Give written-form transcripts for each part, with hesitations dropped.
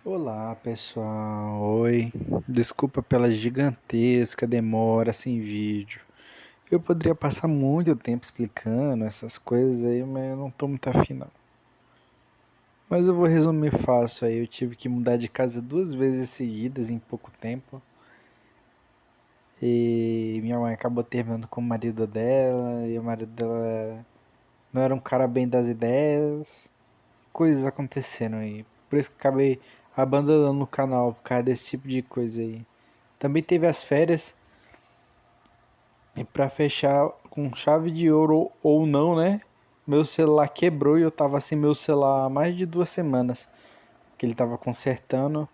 Olá pessoal, oi. Desculpa pela gigantesca demora sem vídeo. Eu poderia passar muito tempo explicando essas coisas aí, mas eu não tô muito afim não. Mas eu vou resumir fácil aí. Eu tive que mudar de casa 2 vezes seguidas em pouco tempo. E minha mãe acabou terminando com o marido dela, e o marido dela não era um cara bem das ideias. Coisas acontecendo aí. Por isso que acabei abandonando o canal por causa desse tipo de coisa aí. Também teve as férias. E pra fechar com chave de ouro ou não, né? Meu celular quebrou e eu tava sem meu celular há mais de 2 semanas. Que ele tava consertando.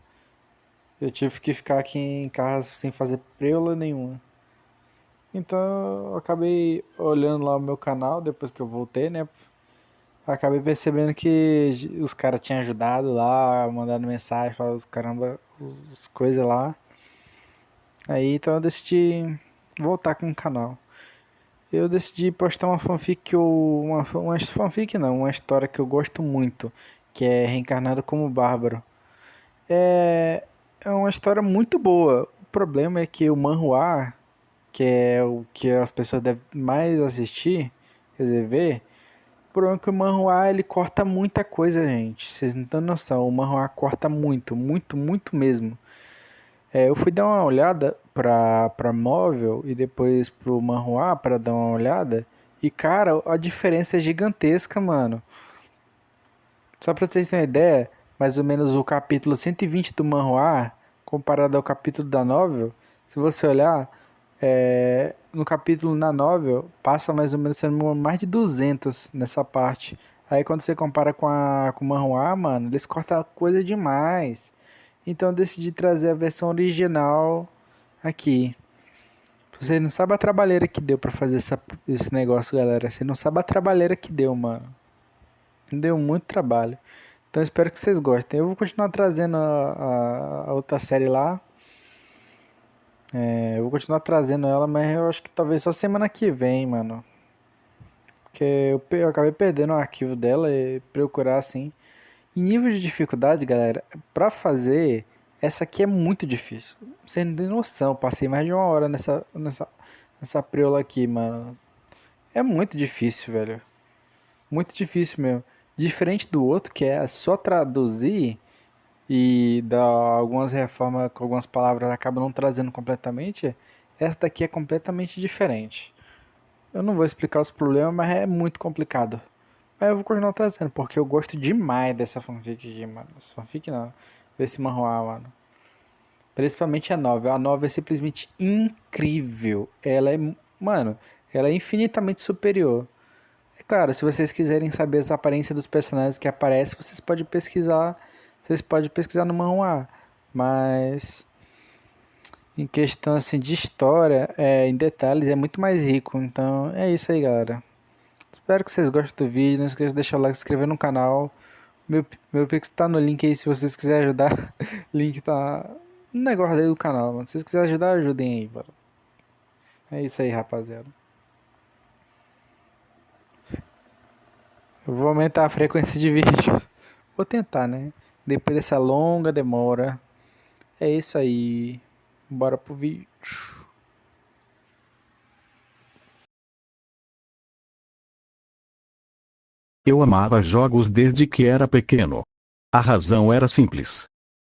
Eu tive que ficar aqui em casa sem fazer preula nenhuma. Então eu acabei olhando lá o meu canal depois que eu voltei, né? Acabei percebendo que os caras tinham ajudado lá, mandando mensagem, falando os caramba, as coisas lá. Aí então eu decidi voltar com o canal. Eu decidi postar uma fanfic que eu. Uma fanfic não, uma história que eu gosto muito, que é Reencarnado como Bárbaro. É uma história muito boa. O problema é que o manhwa, que é o que as pessoas devem mais assistir, quer dizer, ver, o problema é que o manhwa ele corta muita coisa, gente. Vocês não têm noção, o manhwa corta muito, muito, muito mesmo. Eu fui dar uma olhada pra móvel e depois pro manhwa pra dar uma olhada. E cara, a diferença é gigantesca, mano. Só pra vocês terem uma ideia, mais ou menos o capítulo 120 do manhwa, comparado ao capítulo da novel, se você olhar, no capítulo na novel, passa mais ou menos sendo mais de 200 nessa parte. Aí quando você compara com o manhwa, mano, eles cortam coisa demais. Então eu decidi trazer a versão original aqui. Você não sabe a trabalheira que deu pra fazer esse negócio, galera. Você não sabe a trabalheira que deu, mano. Deu muito trabalho. Então espero que vocês gostem. Eu vou continuar trazendo a outra série lá. Eu vou continuar trazendo ela, mas eu acho que talvez só semana que vem, mano. Porque eu acabei perdendo o arquivo dela e procurar assim. Em nível de dificuldade, galera, pra fazer, essa aqui é muito difícil. Você não tem noção, eu passei mais de 1 hora nessa preula aqui, mano. É muito difícil, velho. Muito difícil mesmo. Diferente do outro, que é só traduzir e dar algumas reformas com algumas palavras acaba não trazendo completamente, essa daqui é completamente diferente. Eu não vou explicar os problemas, mas é muito complicado. Mas eu vou continuar trazendo, porque eu gosto demais dessa fanfic aqui, mano. Essa fanfic não, desse manhwa, mano. Principalmente a novel. A novel é simplesmente incrível. Ela é, mano, ela é infinitamente superior. É claro, se vocês quiserem saber as aparências dos personagens que aparecem, vocês podem pesquisar. Vocês podem pesquisar no manhwa. Mas em questão assim de história, em detalhes, é muito mais rico. Então é isso aí, galera. Espero que vocês gostem do vídeo. Não esqueça de deixar o like, se inscrever no canal. Meu Pix tá no link aí se vocês quiserem ajudar. Link tá no negócio aí do canal, mano. Se vocês quiserem ajudar, ajudem aí, mano. É isso aí, rapaziada. Eu vou aumentar a frequência de vídeo. Vou tentar, né? Depois dessa longa demora. É isso aí. Bora pro vídeo. Eu amava jogos desde que era pequeno. A razão era simples.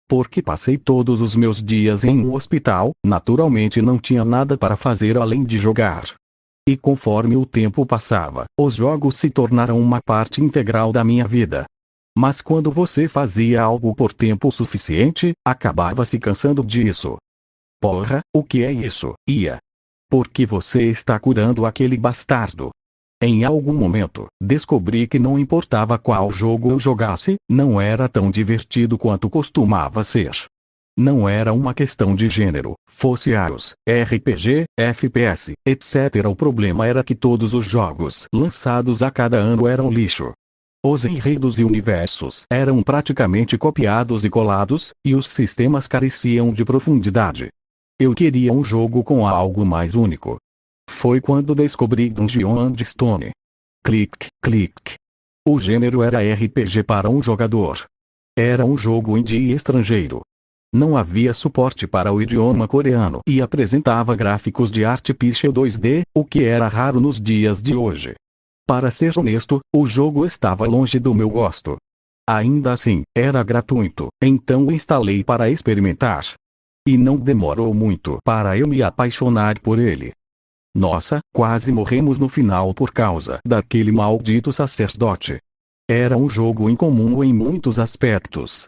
Porque passei todos os meus dias em um hospital, naturalmente não tinha nada para fazer além de jogar. E conforme o tempo passava, os jogos se tornaram uma parte integral da minha vida. Mas quando você fazia algo por tempo suficiente, acabava se cansando disso. Porra, o que é isso, Ia? Por que você está curando aquele bastardo? Em algum momento, descobri que não importava qual jogo eu jogasse, não era tão divertido quanto costumava ser. Não era uma questão de gênero, fosse AOS, RPG, FPS, etc. O problema era que todos os jogos lançados a cada ano eram lixo. Os enredos e universos eram praticamente copiados e colados, e os sistemas careciam de profundidade. Eu queria um jogo com algo mais único. Foi quando descobri Dungeon and Stone. Clique, clique. O gênero era RPG para um jogador. Era um jogo indie e estrangeiro. Não havia suporte para o idioma coreano e apresentava gráficos de arte pixel 2D, o que era raro nos dias de hoje. Para ser honesto, o jogo estava longe do meu gosto. Ainda assim, era gratuito, então o instalei para experimentar. E não demorou muito para eu me apaixonar por ele. Nossa, quase morremos no final por causa daquele maldito sacerdote. Era um jogo incomum em muitos aspectos.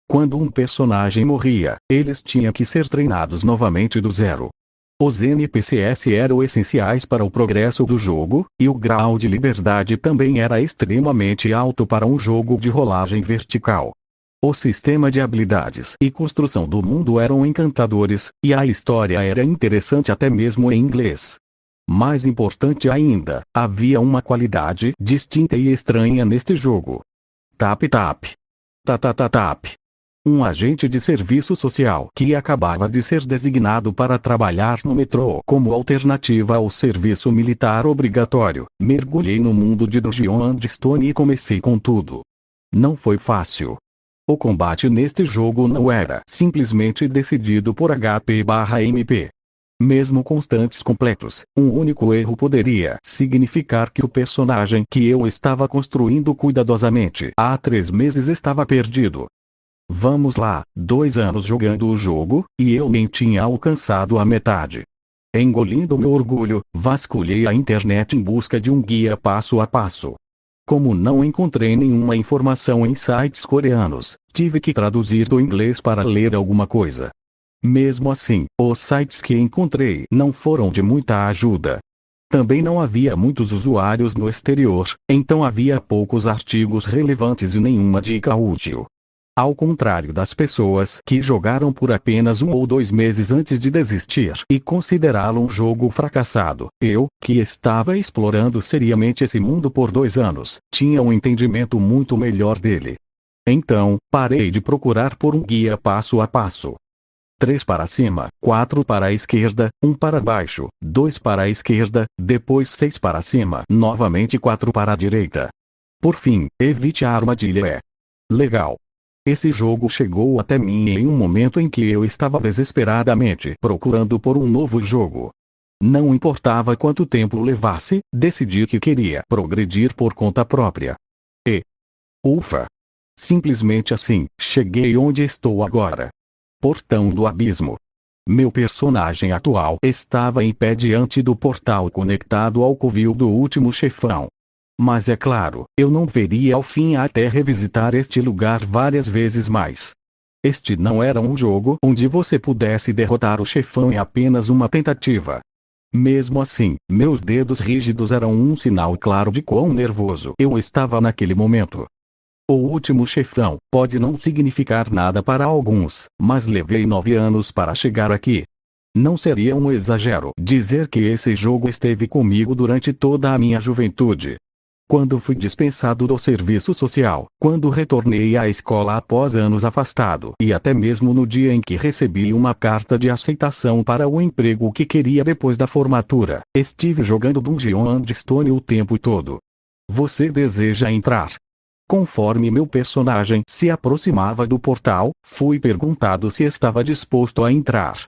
Quando um personagem morria, eles tinham que ser treinados novamente do zero. Os NPCs eram essenciais para o progresso do jogo, e o grau de liberdade também era extremamente alto para um jogo de rolagem vertical. O sistema de habilidades e construção do mundo eram encantadores, e a história era interessante até mesmo em inglês. Mais importante ainda, havia uma qualidade distinta e estranha neste jogo. Tap tap. Tap. Um agente de serviço social que acabava de ser designado para trabalhar no metrô como alternativa ao serviço militar obrigatório. Mergulhei no mundo de Dungeon and Stone e comecei com tudo. Não foi fácil. O combate neste jogo não era simplesmente decidido por HP/MP. Mesmo com instantes completos, um único erro poderia significar que o personagem que eu estava construindo cuidadosamente há 3 meses estava perdido. Vamos lá, 2 anos jogando o jogo, e eu nem tinha alcançado a metade. Engolindo meu orgulho, vasculhei a internet em busca de um guia passo a passo. Como não encontrei nenhuma informação em sites coreanos, tive que traduzir do inglês para ler alguma coisa. Mesmo assim, os sites que encontrei não foram de muita ajuda. Também não havia muitos usuários no exterior, então havia poucos artigos relevantes e nenhuma dica útil. Ao contrário das pessoas que jogaram por apenas 1 ou 2 meses antes de desistir e considerá-lo um jogo fracassado, eu, que estava explorando seriamente esse mundo por 2 anos, tinha um entendimento muito melhor dele. Então, parei de procurar por um guia passo a passo. 3 para cima, 4 para a esquerda, 1 para baixo, 2 para a esquerda, depois 6 para cima, novamente 4 para a direita. Por fim, evite a armadilha. Legal. Esse jogo chegou até mim em um momento em que eu estava desesperadamente procurando por um novo jogo. Não importava quanto tempo levasse, decidi que queria progredir por conta própria. E... ufa! Simplesmente assim, cheguei onde estou agora. Portão do Abismo. Meu personagem atual estava em pé diante do portal conectado ao covil do último chefão. Mas é claro, eu não veria ao fim até revisitar este lugar várias vezes mais. Este não era um jogo onde você pudesse derrotar o chefão em apenas uma tentativa. Mesmo assim, meus dedos rígidos eram um sinal claro de quão nervoso eu estava naquele momento. O último chefão pode não significar nada para alguns, mas levei 9 anos para chegar aqui. Não seria um exagero dizer que esse jogo esteve comigo durante toda a minha juventude. Quando fui dispensado do serviço social, quando retornei à escola após anos afastado e até mesmo no dia em que recebi uma carta de aceitação para o emprego que queria depois da formatura, estive jogando Dungeon and Stone o tempo todo. Você deseja entrar? Conforme meu personagem se aproximava do portal, fui perguntado se estava disposto a entrar.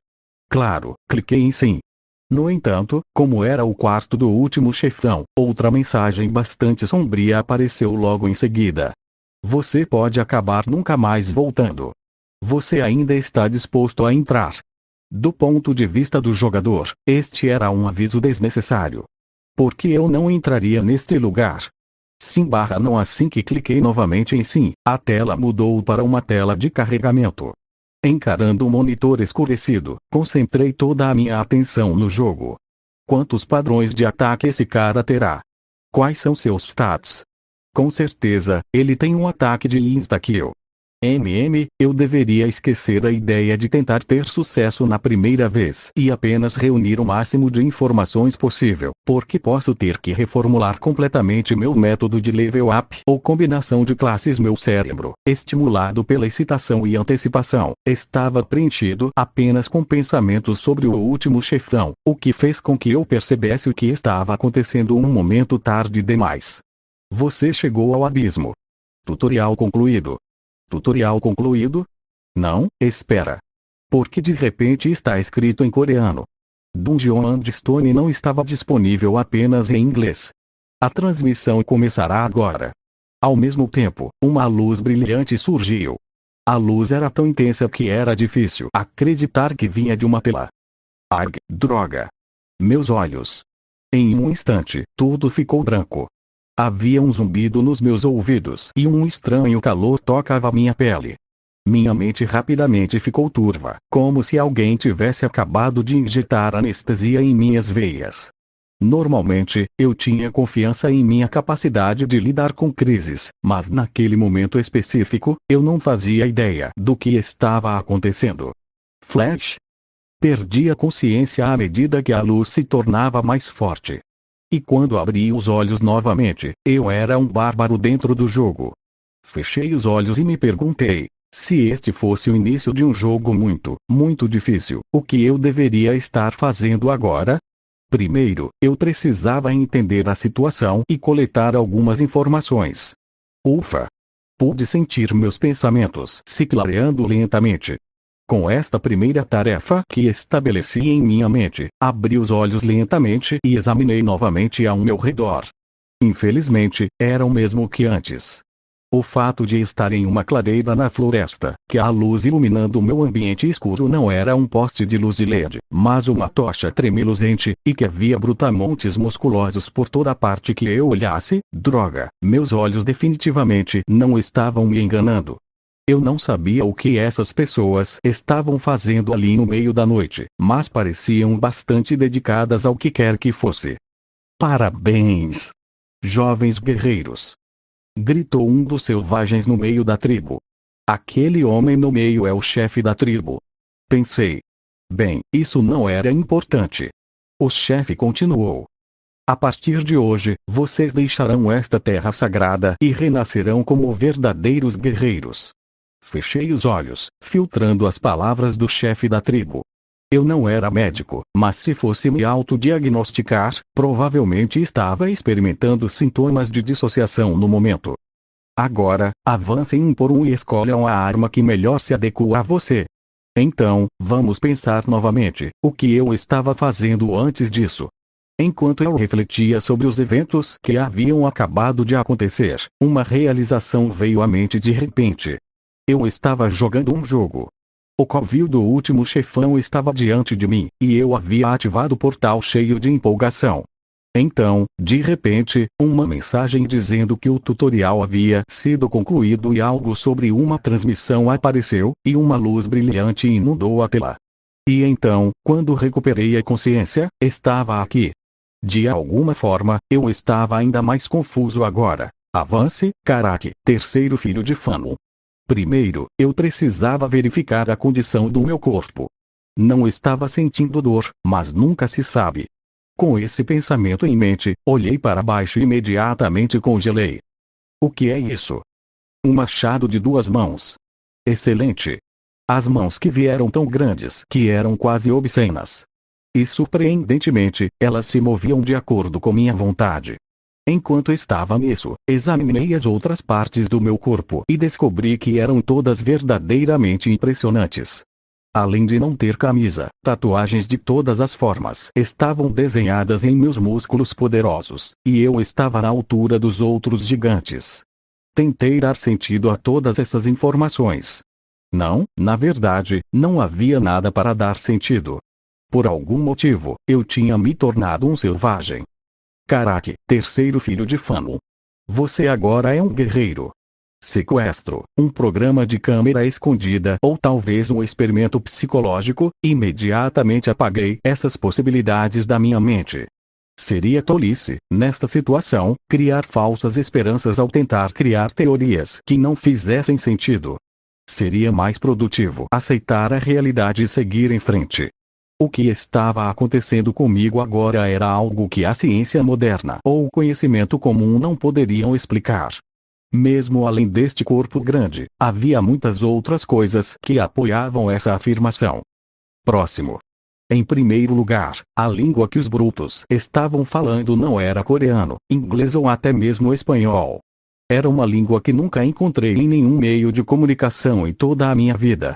Claro, cliquei em sim. No entanto, como era o quarto do último chefão, outra mensagem bastante sombria apareceu logo em seguida. Você pode acabar nunca mais voltando. Você ainda está disposto a entrar? Do ponto de vista do jogador, este era um aviso desnecessário. Por que eu não entraria neste lugar? Sim/não. Assim que cliquei novamente em sim, a tela mudou para uma tela de carregamento. Encarando o monitor escurecido, concentrei toda a minha atenção no jogo. Quantos padrões de ataque esse cara terá? Quais são seus stats? Com certeza, ele tem um ataque de insta-kill. Eu deveria esquecer a ideia de tentar ter sucesso na primeira vez e apenas reunir o máximo de informações possível, porque posso ter que reformular completamente meu método de level up ou combinação de classes. Meu cérebro, estimulado pela excitação e antecipação, estava preenchido apenas com pensamentos sobre o último chefão, o que fez com que eu percebesse o que estava acontecendo um momento tarde demais. Você chegou ao abismo. Tutorial concluído. Tutorial concluído? Não, espera. Porque de repente está escrito em coreano. Dungeon and Stone não estava disponível apenas em inglês. A transmissão começará agora. Ao mesmo tempo, uma luz brilhante surgiu. A luz era tão intensa que era difícil acreditar que vinha de uma tela. Ag, droga! Meus olhos. Em um instante, tudo ficou branco. Havia um zumbido nos meus ouvidos e um estranho calor tocava minha pele. Minha mente rapidamente ficou turva, como se alguém tivesse acabado de injetar anestesia em minhas veias. Normalmente, eu tinha confiança em minha capacidade de lidar com crises, mas naquele momento específico, eu não fazia ideia do que estava acontecendo. Flash? Perdi a consciência à medida que a luz se tornava mais forte. E quando abri os olhos novamente, eu era um bárbaro dentro do jogo. Fechei os olhos e me perguntei: se este fosse o início de um jogo muito, muito difícil, o que eu deveria estar fazendo agora? Primeiro, eu precisava entender a situação e coletar algumas informações. Ufa! Pude sentir meus pensamentos se clareando lentamente. Com esta primeira tarefa que estabeleci em minha mente, abri os olhos lentamente e examinei novamente ao meu redor. Infelizmente, era o mesmo que antes. O fato de estar em uma clareira na floresta, que a luz iluminando o meu ambiente escuro não era um poste de luz de LED, mas uma tocha tremiluzente, e que havia brutamontes musculosos por toda parte que eu olhasse, droga, meus olhos definitivamente não estavam me enganando. Eu não sabia o que essas pessoas estavam fazendo ali no meio da noite, mas pareciam bastante dedicadas ao que quer que fosse. Parabéns! Jovens guerreiros! Gritou um dos selvagens no meio da tribo. Aquele homem no meio é o chefe da tribo. Pensei. Bem, isso não era importante. O chefe continuou. A partir de hoje, vocês deixarão esta terra sagrada e renascerão como verdadeiros guerreiros. Fechei os olhos, filtrando as palavras do chefe da tribo. Eu não era médico, mas se fosse me autodiagnosticar, provavelmente estava experimentando sintomas de dissociação no momento. Agora, avancem um por um e escolham a arma que melhor se adequa a você. Então, vamos pensar novamente, o que eu estava fazendo antes disso. Enquanto eu refletia sobre os eventos que haviam acabado de acontecer, uma realização veio à mente de repente. Eu estava jogando um jogo. O covil do último chefão estava diante de mim, e eu havia ativado o portal cheio de empolgação. Então, de repente, uma mensagem dizendo que o tutorial havia sido concluído e algo sobre uma transmissão apareceu, e uma luz brilhante inundou a tela. E então, quando recuperei a consciência, estava aqui. De alguma forma, eu estava ainda mais confuso agora. Avance, Karaki, terceiro filho de Fano. Primeiro, eu precisava verificar a condição do meu corpo. Não estava sentindo dor, mas nunca se sabe. Com esse pensamento em mente, olhei para baixo e imediatamente congelei. O que é isso? Um machado de 2 mãos. Excelente. As mãos que vieram tão grandes que eram quase obscenas. E surpreendentemente, elas se moviam de acordo com minha vontade. Enquanto estava nisso, examinei as outras partes do meu corpo e descobri que eram todas verdadeiramente impressionantes. Além de não ter camisa, tatuagens de todas as formas estavam desenhadas em meus músculos poderosos, e eu estava na altura dos outros gigantes. Tentei dar sentido a todas essas informações. Não, na verdade, não havia nada para dar sentido. Por algum motivo, eu tinha me tornado um selvagem. Karaki, terceiro filho de Fano. Você agora é um guerreiro. Sequestro, um programa de câmera escondida ou talvez um experimento psicológico. Imediatamente apaguei essas possibilidades da minha mente. Seria tolice, nesta situação, criar falsas esperanças ao tentar criar teorias que não fizessem sentido. Seria mais produtivo aceitar a realidade e seguir em frente. O que estava acontecendo comigo agora era algo que a ciência moderna ou o conhecimento comum não poderiam explicar. Mesmo além deste corpo grande, havia muitas outras coisas que apoiavam essa afirmação. Próximo. Em primeiro lugar, a língua que os brutos estavam falando não era coreano, inglês ou até mesmo espanhol. Era uma língua que nunca encontrei em nenhum meio de comunicação em toda a minha vida.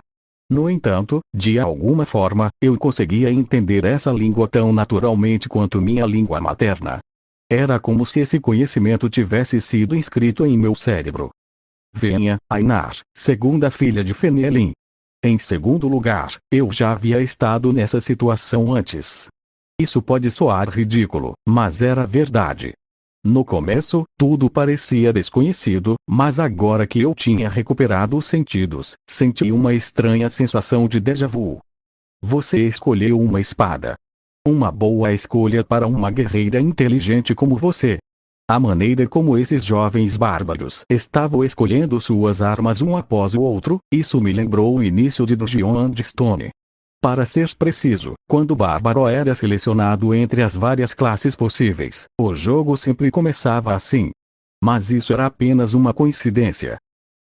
No entanto, de alguma forma, eu conseguia entender essa língua tão naturalmente quanto minha língua materna. Era como se esse conhecimento tivesse sido inscrito em meu cérebro. Venha, Ainar, segunda filha de Fenelin. Em segundo lugar, eu já havia estado nessa situação antes. Isso pode soar ridículo, mas era verdade. No começo, tudo parecia desconhecido, mas agora que eu tinha recuperado os sentidos, senti uma estranha sensação de déjà vu. Você escolheu uma espada. Uma boa escolha para uma guerreira inteligente como você. A maneira como esses jovens bárbaros estavam escolhendo suas armas um após o outro, isso me lembrou o início de Dungeon and Stone. Para ser preciso, quando o bárbaro era selecionado entre as várias classes possíveis, o jogo sempre começava assim. Mas isso era apenas uma coincidência.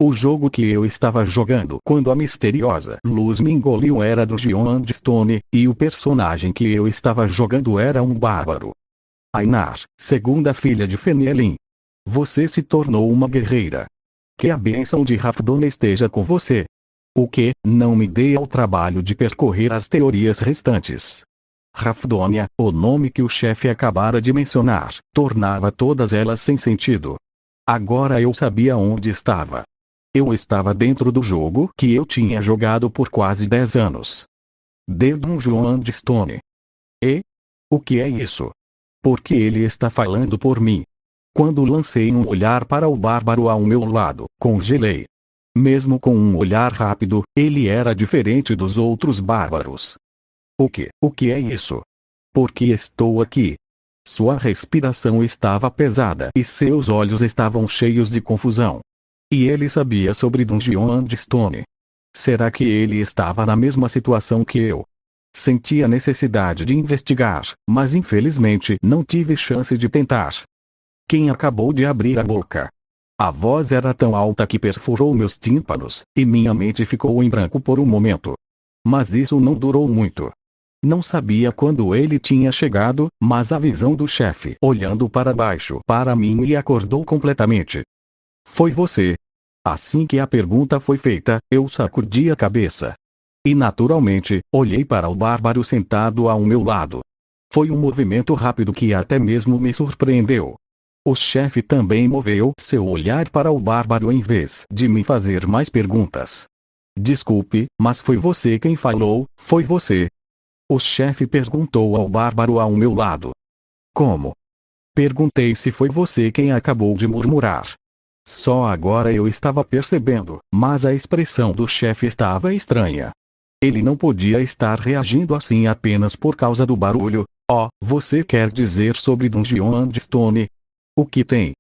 O jogo que eu estava jogando quando a misteriosa luz me engoliu era Dungeon and Stone, e o personagem que eu estava jogando era um bárbaro. Ainar, segunda filha de Fenelin. Você se tornou uma guerreira. Que a bênção de Rafdona esteja com você. O que, não me dê ao trabalho de percorrer as teorias restantes. Rafdonia, o nome que o chefe acabara de mencionar, tornava todas elas sem sentido. Agora eu sabia onde estava. Eu estava dentro do jogo que eu tinha jogado por quase 10 anos. The Dungeon and Stone. E? O que é isso? Por que ele está falando por mim? Quando lancei um olhar para o bárbaro ao meu lado, congelei. Mesmo com um olhar rápido, ele era diferente dos outros bárbaros. O que é isso? Por que estou aqui? Sua respiração estava pesada e seus olhos estavam cheios de confusão. E ele sabia sobre Dungeon and Stone. Será que ele estava na mesma situação que eu? Senti a necessidade de investigar, mas infelizmente não tive chance de tentar. Quem acabou de abrir a boca? A voz era tão alta que perfurou meus tímpanos, e minha mente ficou em branco por um momento. Mas isso não durou muito. Não sabia quando ele tinha chegado, mas a visão do chefe olhando para baixo para mim me acordou completamente. Foi você. Assim que a pergunta foi feita, eu sacudi a cabeça. E naturalmente, olhei para o bárbaro sentado ao meu lado. Foi um movimento rápido que até mesmo me surpreendeu. O chefe também moveu seu olhar para o bárbaro em vez de me fazer mais perguntas. Desculpe, mas foi você quem falou, foi você? O chefe perguntou ao bárbaro ao meu lado. Como? Perguntei se foi você quem acabou de murmurar. Só agora eu estava percebendo, mas a expressão do chefe estava estranha. Ele não podia estar reagindo assim apenas por causa do barulho. Oh, você quer dizer sobre Dungeon and Stone? O que tem?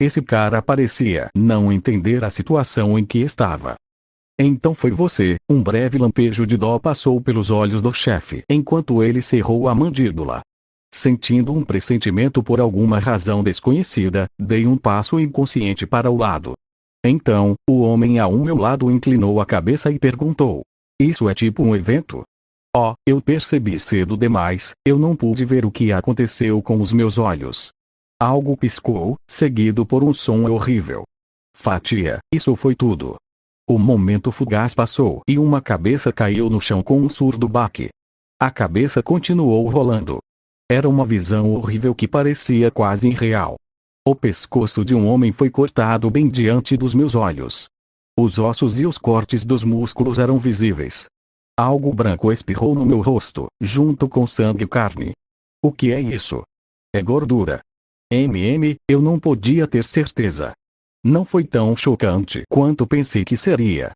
Esse cara parecia não entender a situação em que estava. Então foi você. Um breve lampejo de dó passou pelos olhos do chefe enquanto ele cerrou a mandíbula. Sentindo um pressentimento por alguma razão desconhecida, dei um passo inconsciente para o lado. Então, o homem ao meu lado inclinou a cabeça e perguntou: isso é tipo um evento? Oh, eu percebi cedo demais, eu não pude ver o que aconteceu com os meus olhos. Algo piscou, seguido por um som horrível. Fatia, isso foi tudo. O momento fugaz passou e uma cabeça caiu no chão com um surdo baque. A cabeça continuou rolando. Era uma visão horrível que parecia quase irreal. O pescoço de um homem foi cortado bem diante dos meus olhos. Os ossos e os cortes dos músculos eram visíveis. Algo branco espirrou no meu rosto, junto com sangue e carne. O que é isso? É gordura. Eu não podia ter certeza. Não foi tão chocante quanto pensei que seria.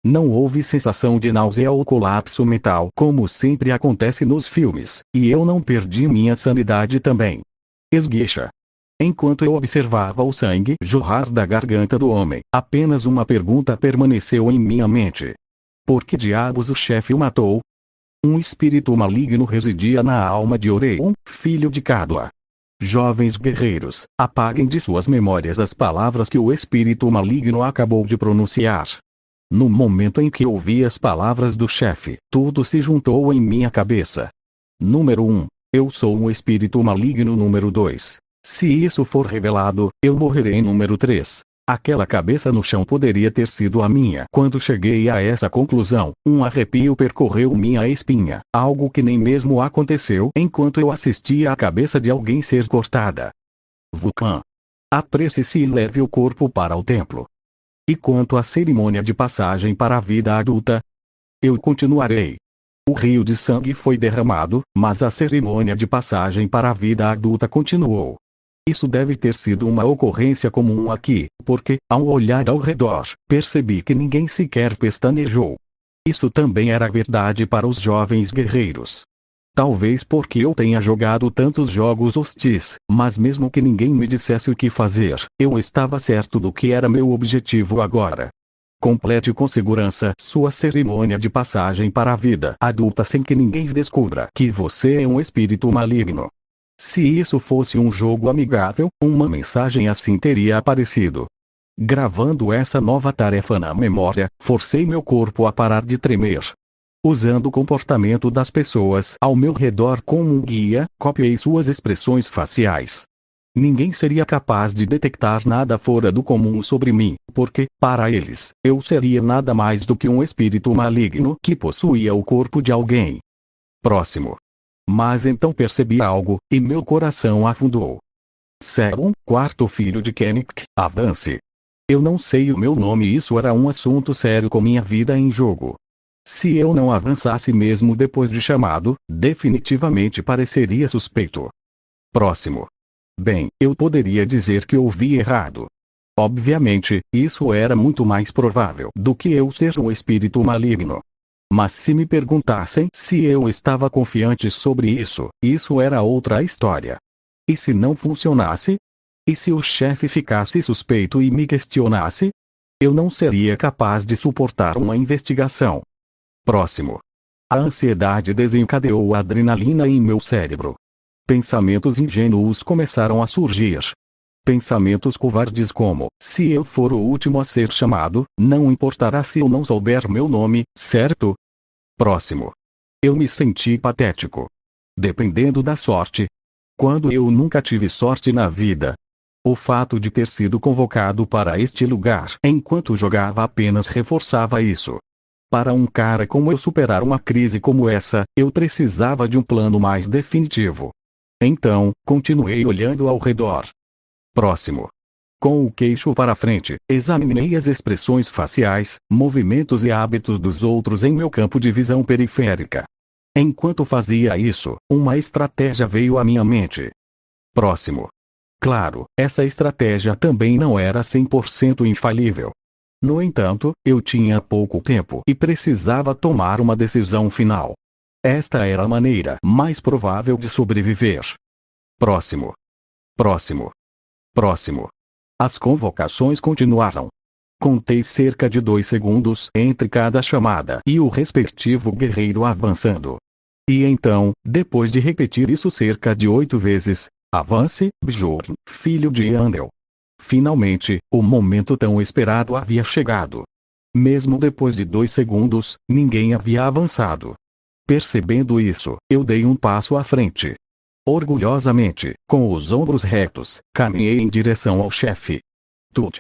Não houve sensação de náusea ou colapso mental como sempre acontece nos filmes, e eu não perdi minha sanidade também. Esguicha. Enquanto eu observava o sangue jorrar da garganta do homem, apenas uma pergunta permaneceu em minha mente. Por que diabos o chefe o matou? Um espírito maligno residia na alma de Oreion, filho de Cadua. Jovens guerreiros, apaguem de suas memórias as palavras que o espírito maligno acabou de pronunciar. No momento em que ouvi as palavras do chefe, tudo se juntou em minha cabeça. Número 1. Eu sou um espírito maligno. Número 2. Se isso for revelado, eu morrerei. Número 3. Aquela cabeça no chão poderia ter sido a minha. Quando cheguei a essa conclusão, um arrepio percorreu minha espinha, algo que nem mesmo aconteceu enquanto eu assistia a cabeça de alguém ser cortada. Vulcan. Apresse-se e leve o corpo para o templo. E quanto à cerimônia de passagem para a vida adulta? Eu continuarei. O rio de sangue foi derramado, mas a cerimônia de passagem para a vida adulta continuou. Isso deve ter sido uma ocorrência comum aqui, porque, ao olhar ao redor, percebi que ninguém sequer pestanejou. Isso também era verdade para os jovens guerreiros. Talvez porque eu tenha jogado tantos jogos hostis, mas mesmo que ninguém me dissesse o que fazer, eu estava certo do que era meu objetivo agora. Complete com segurança sua cerimônia de passagem para a vida adulta sem que ninguém descubra que você é um espírito maligno. Se isso fosse um jogo amigável, uma mensagem assim teria aparecido. Gravando essa nova tarefa na memória, forcei meu corpo a parar de tremer. Usando o comportamento das pessoas ao meu redor como um guia, copiei suas expressões faciais. Ninguém seria capaz de detectar nada fora do comum sobre mim, porque, para eles, eu seria nada mais do que um espírito maligno que possuía o corpo de alguém. Próximo. Mas então percebi algo, e meu coração afundou. Serum, quarto filho de Kennick, avance. Eu não sei o meu nome e isso era um assunto sério com minha vida em jogo. Se eu não avançasse mesmo depois de chamado, definitivamente pareceria suspeito. Próximo. Bem, eu poderia dizer que ouvi errado. Obviamente, isso era muito mais provável do que eu ser um espírito maligno. Mas se me perguntassem se eu estava confiante sobre isso, isso era outra história. E se não funcionasse? E se o chefe ficasse suspeito e me questionasse? Eu não seria capaz de suportar uma investigação. Próximo. A ansiedade desencadeou a adrenalina em meu cérebro. Pensamentos ingênuos começaram a surgir. Pensamentos covardes como, se eu for o último a ser chamado, não importará se eu não souber meu nome, certo? Próximo. Eu me senti patético. Dependendo da sorte. Quando eu nunca tive sorte na vida. O fato de ter sido convocado para este lugar enquanto jogava apenas reforçava isso. Para um cara como eu superar uma crise como essa, eu precisava de um plano mais definitivo. Então, continuei olhando ao redor. Próximo. Com o queixo para frente, examinei as expressões faciais, movimentos e hábitos dos outros em meu campo de visão periférica. Enquanto fazia isso, uma estratégia veio à minha mente. Próximo. Claro, essa estratégia também não era 100% infalível. No entanto, eu tinha pouco tempo e precisava tomar uma decisão final. Esta era a maneira mais provável de sobreviver. Próximo. Próximo. Próximo. As convocações continuaram. Contei cerca de 2 segundos entre cada chamada e o respectivo guerreiro avançando. E então, depois de repetir isso cerca de 8 vezes, avance, Bjorn, filho de Andel. Finalmente, o momento tão esperado havia chegado. Mesmo depois de 2 segundos, ninguém havia avançado. Percebendo isso, eu dei um passo à frente. Orgulhosamente, com os ombros retos, caminhei em direção ao chefe. Tut.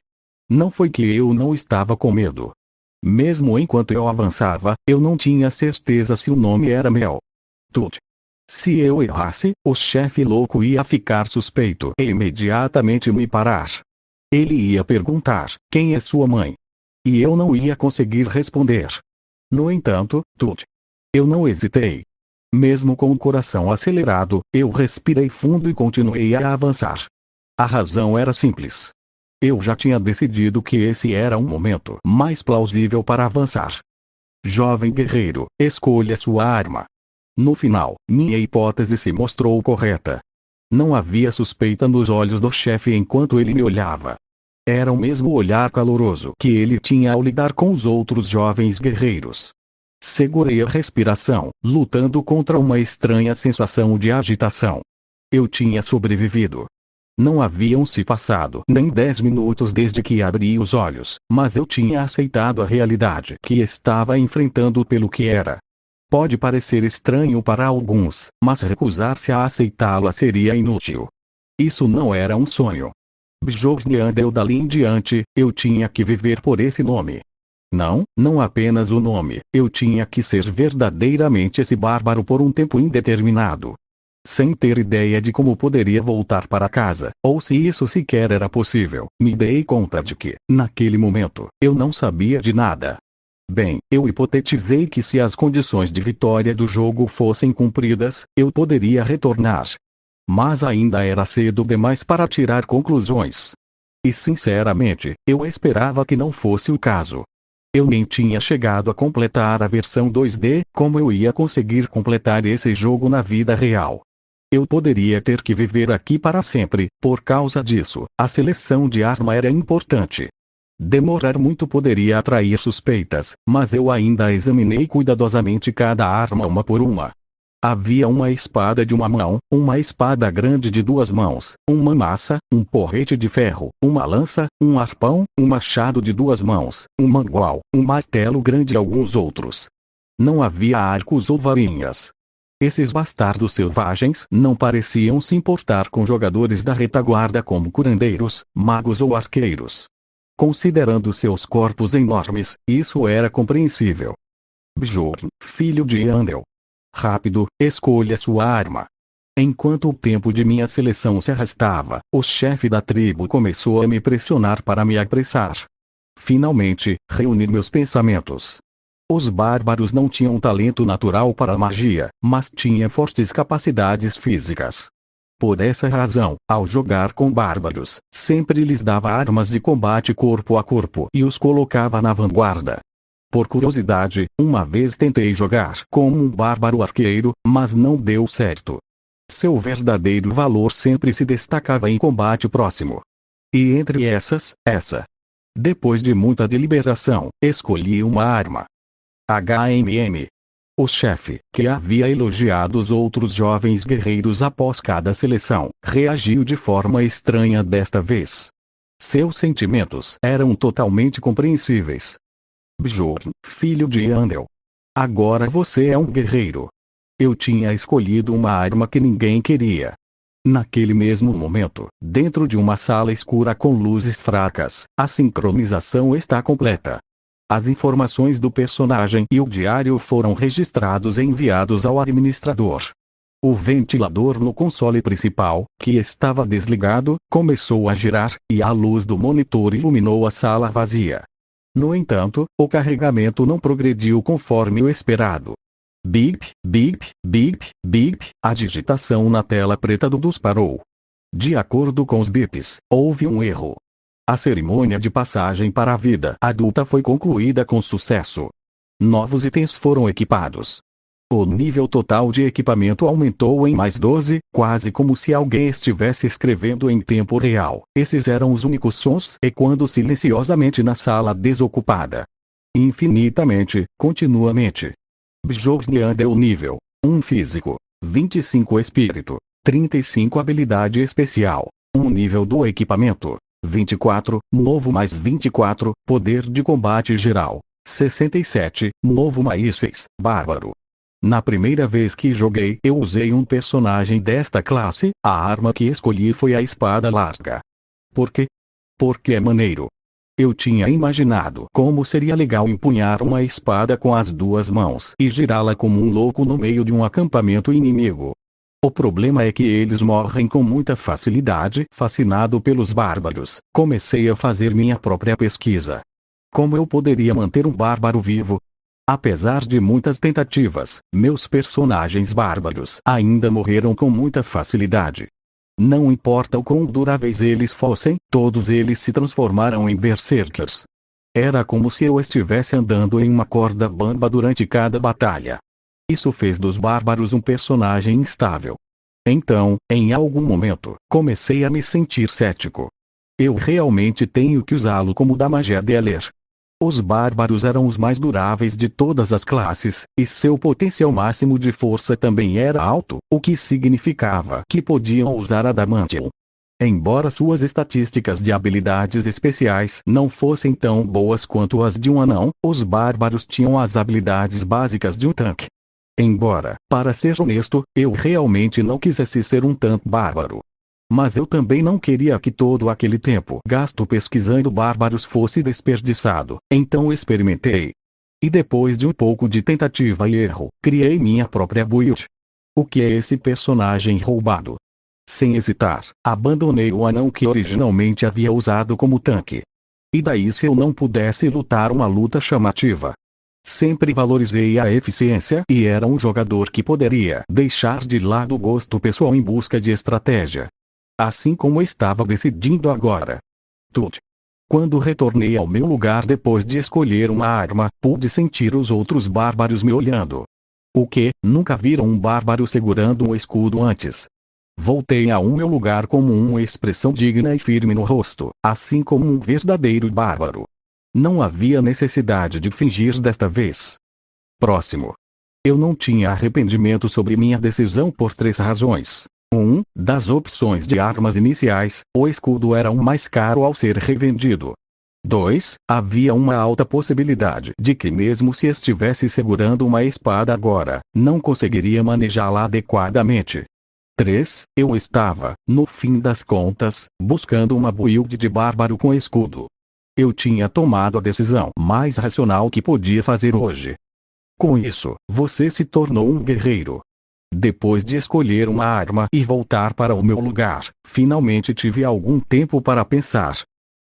Não foi que eu não estava com medo. Mesmo enquanto eu avançava, eu não tinha certeza se o nome era Mel. Tut. Se eu errasse, o chefe louco ia ficar suspeito e imediatamente me parar. Ele ia perguntar, quem é sua mãe? E eu não ia conseguir responder. No entanto, Tut. Eu não hesitei. Mesmo com o coração acelerado, eu respirei fundo e continuei a avançar. A razão era simples. Eu já tinha decidido que esse era um momento mais plausível para avançar. Jovem guerreiro, escolha sua arma. No final, minha hipótese se mostrou correta. Não havia suspeita nos olhos do chefe enquanto ele me olhava. Era o mesmo olhar caloroso que ele tinha ao lidar com os outros jovens guerreiros. Segurei a respiração, lutando contra uma estranha sensação de agitação. Eu tinha sobrevivido. Não haviam se passado nem 10 minutos desde que abri os olhos, mas eu tinha aceitado a realidade que estava enfrentando pelo que era. Pode parecer estranho para alguns, mas recusar-se a aceitá-la seria inútil. Isso não era um sonho. Bjornandel dali em diante, eu tinha que viver por esse nome. Não apenas o nome, eu tinha que ser verdadeiramente esse bárbaro por um tempo indeterminado. Sem ter ideia de como poderia voltar para casa, ou se isso sequer era possível, me dei conta de que, naquele momento, eu não sabia de nada. Bem, eu hipotetizei que se as condições de vitória do jogo fossem cumpridas, eu poderia retornar. Mas ainda era cedo demais para tirar conclusões. E sinceramente, eu esperava que não fosse o caso. Eu nem tinha chegado a completar a versão 2D, como eu ia conseguir completar esse jogo na vida real? Eu poderia ter que viver aqui para sempre, por causa disso, a seleção de arma era importante. Demorar muito poderia atrair suspeitas, mas eu ainda examinei cuidadosamente cada arma uma por uma. Havia uma espada de uma mão, uma espada grande de 2 mãos, uma maça, um porrete de ferro, uma lança, um arpão, um machado de 2 mãos, um mangual, um martelo grande e alguns outros. Não havia arcos ou varinhas. Esses bastardos selvagens não pareciam se importar com jogadores da retaguarda como curandeiros, magos ou arqueiros. Considerando seus corpos enormes, isso era compreensível. Bjorn, filho de Andel. Rápido, escolha sua arma. Enquanto o tempo de minha seleção se arrastava, o chefe da tribo começou a me pressionar para me apressar. Finalmente, reuni meus pensamentos. Os bárbaros não tinham talento natural para a magia, mas tinham fortes capacidades físicas. Por essa razão, ao jogar com bárbaros, sempre lhes dava armas de combate corpo a corpo e os colocava na vanguarda. Por curiosidade, uma vez tentei jogar como um bárbaro arqueiro, mas não deu certo. Seu verdadeiro valor sempre se destacava em combate próximo. E entre essa. Depois de muita deliberação, escolhi uma arma. HMM. O chefe, que havia elogiado os outros jovens guerreiros após cada seleção, reagiu de forma estranha desta vez. Seus sentimentos eram totalmente compreensíveis. Bjorn, filho de Andel. Agora você é um guerreiro. Eu tinha escolhido uma arma que ninguém queria. Naquele mesmo momento, dentro de uma sala escura com luzes fracas, a sincronização está completa. As informações do personagem e o diário foram registrados e enviados ao administrador. O ventilador no console principal, que estava desligado, começou a girar, e a luz do monitor iluminou a sala vazia. No entanto, o carregamento não progrediu conforme o esperado. Bip, bip, bip, bip, a digitação na tela preta do DOS parou. De acordo com os bips, houve um erro. A cerimônia de passagem para a vida adulta foi concluída com sucesso. Novos itens foram equipados. O nível total de equipamento aumentou em mais 12, quase como se alguém estivesse escrevendo em tempo real. Esses eram os únicos sons ecoando silenciosamente na sala desocupada. Infinitamente, continuamente. Bjornandel nível 1 físico, 25 espírito, 35 habilidade especial, 1 nível do equipamento, 24, novo mais 24, poder de combate geral, 67, novo mais 6, bárbaro. Na primeira vez que joguei, eu usei um personagem desta classe, a arma que escolhi foi a espada larga. Por quê? Porque é maneiro. Eu tinha imaginado como seria legal empunhar uma espada com as 2 mãos e girá-la como um louco no meio de um acampamento inimigo. O problema é que eles morrem com muita facilidade. Fascinado pelos bárbaros, comecei a fazer minha própria pesquisa. Como eu poderia manter um bárbaro vivo? Apesar de muitas tentativas, meus personagens bárbaros ainda morreram com muita facilidade. Não importa o quão duráveis eles fossem, todos eles se transformaram em berserkers. Era como se eu estivesse andando em uma corda bamba durante cada batalha. Isso fez dos bárbaros um personagem instável. Então, em algum momento, comecei a me sentir cético. Eu realmente tenho que usá-lo como da magia de Heller. Os bárbaros eram os mais duráveis de todas as classes, e seu potencial máximo de força também era alto, o que significava que podiam usar Adamantium. Embora suas estatísticas de habilidades especiais não fossem tão boas quanto as de um anão, os bárbaros tinham as habilidades básicas de um tanque. Embora, para ser honesto, eu realmente não quisesse ser um tanque bárbaro. Mas eu também não queria que todo aquele tempo gasto pesquisando bárbaros fosse desperdiçado, então experimentei. E depois de um pouco de tentativa e erro, criei minha própria build. O que é esse personagem roubado? Sem hesitar, abandonei o anão que originalmente havia usado como tanque. E daí se eu não pudesse lutar uma luta chamativa? Sempre valorizei a eficiência e era um jogador que poderia deixar de lado o gosto pessoal em busca de estratégia. Assim como estava decidindo agora. Tudo. Quando retornei ao meu lugar depois de escolher uma arma, pude sentir os outros bárbaros me olhando. O que? Nunca viram um bárbaro segurando um escudo antes? Voltei ao meu lugar com uma expressão digna e firme no rosto, assim como um verdadeiro bárbaro. Não havia necessidade de fingir desta vez. Próximo. Eu não tinha arrependimento sobre minha decisão por 3 razões. 1. Das opções de armas iniciais, o escudo era o mais caro ao ser revendido. 2. Havia uma alta possibilidade de que mesmo se estivesse segurando uma espada agora, não conseguiria manejá-la adequadamente. 3. Eu estava, no fim das contas, buscando uma build de bárbaro com escudo. Eu tinha tomado a decisão mais racional que podia fazer hoje. Com isso, você se tornou um guerreiro. Depois de escolher uma arma e voltar para o meu lugar, finalmente tive algum tempo para pensar.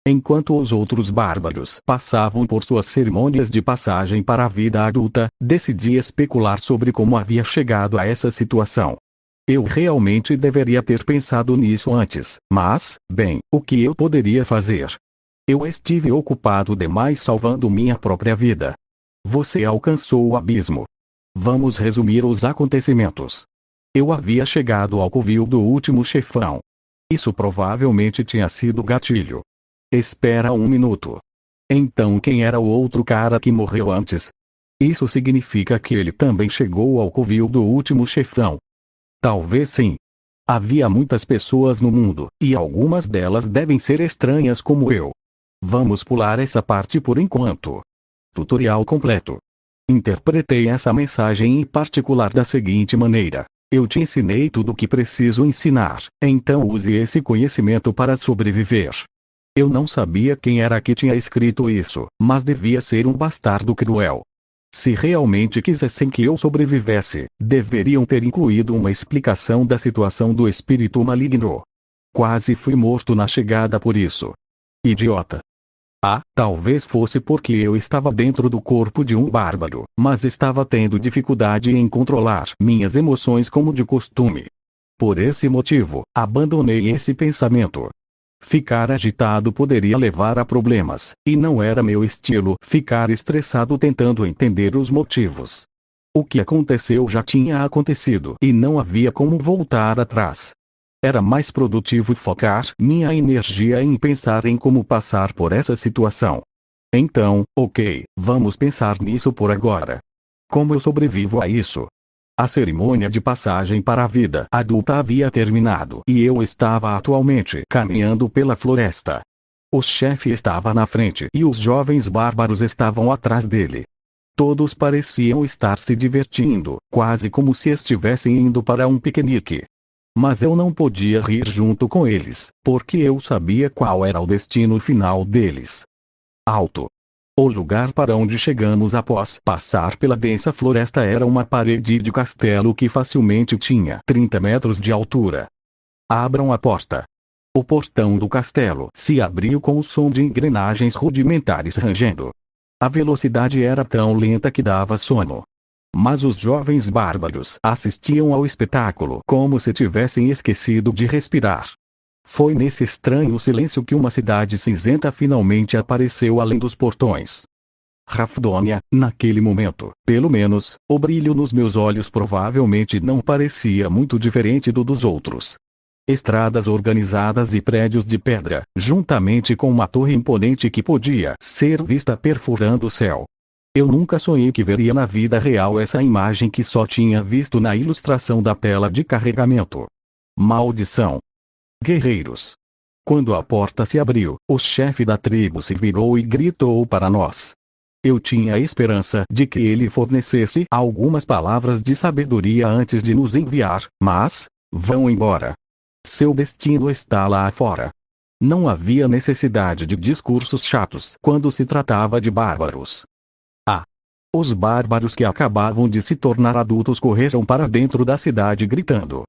Enquanto os outros bárbaros passavam por suas cerimônias de passagem para a vida adulta, decidi especular sobre como havia chegado a essa situação. Eu realmente deveria ter pensado nisso antes, mas, bem, o que eu poderia fazer? Eu estive ocupado demais salvando minha própria vida. Você alcançou o abismo. Vamos resumir os acontecimentos. Eu havia chegado ao covil do último chefão. Isso provavelmente tinha sido gatilho. Espera um minuto. Então quem era o outro cara que morreu antes? Isso significa que ele também chegou ao covil do último chefão. Talvez sim. Havia muitas pessoas no mundo, e algumas delas devem ser estranhas como eu. Vamos pular essa parte por enquanto. Tutorial completo. Interpretei essa mensagem em particular da seguinte maneira: eu te ensinei tudo o que preciso ensinar, então use esse conhecimento para sobreviver. Eu não sabia quem era que tinha escrito isso, mas devia ser um bastardo cruel. Se realmente quisessem que eu sobrevivesse, deveriam ter incluído uma explicação da situação do espírito maligno. Quase fui morto na chegada por isso. Idiota. Talvez fosse porque eu estava dentro do corpo de um bárbaro, mas estava tendo dificuldade em controlar minhas emoções como de costume. Por esse motivo, abandonei esse pensamento. Ficar agitado poderia levar a problemas, e não era meu estilo ficar estressado tentando entender os motivos. O que aconteceu já tinha acontecido e não havia como voltar atrás. Era mais produtivo focar minha energia em pensar em como passar por essa situação. Então, ok, vamos pensar nisso por agora. Como eu sobrevivo a isso? A cerimônia de passagem para a vida adulta havia terminado e eu estava atualmente caminhando pela floresta. O chefe estava na frente e os jovens bárbaros estavam atrás dele. Todos pareciam estar se divertindo, quase como se estivessem indo para um piquenique. Mas eu não podia rir junto com eles, porque eu sabia qual era o destino final deles. Alto. O lugar para onde chegamos após passar pela densa floresta era uma parede de castelo que facilmente tinha 30 metros de altura. Abram a porta. O portão do castelo se abriu com o som de engrenagens rudimentares rangendo. A velocidade era tão lenta que dava sono. Mas os jovens bárbaros assistiam ao espetáculo como se tivessem esquecido de respirar. Foi nesse estranho silêncio que uma cidade cinzenta finalmente apareceu além dos portões. Rafdônia, naquele momento, pelo menos, o brilho nos meus olhos provavelmente não parecia muito diferente do dos outros. Estradas organizadas e prédios de pedra, juntamente com uma torre imponente que podia ser vista perfurando o céu. Eu nunca sonhei que veria na vida real essa imagem que só tinha visto na ilustração da tela de carregamento. Maldição! Guerreiros! Quando a porta se abriu, o chefe da tribo se virou e gritou para nós. Eu tinha a esperança de que ele fornecesse algumas palavras de sabedoria antes de nos enviar, mas, vão embora. Seu destino está lá fora. Não havia necessidade de discursos chatos quando se tratava de bárbaros. Os bárbaros que acabavam de se tornar adultos correram para dentro da cidade gritando.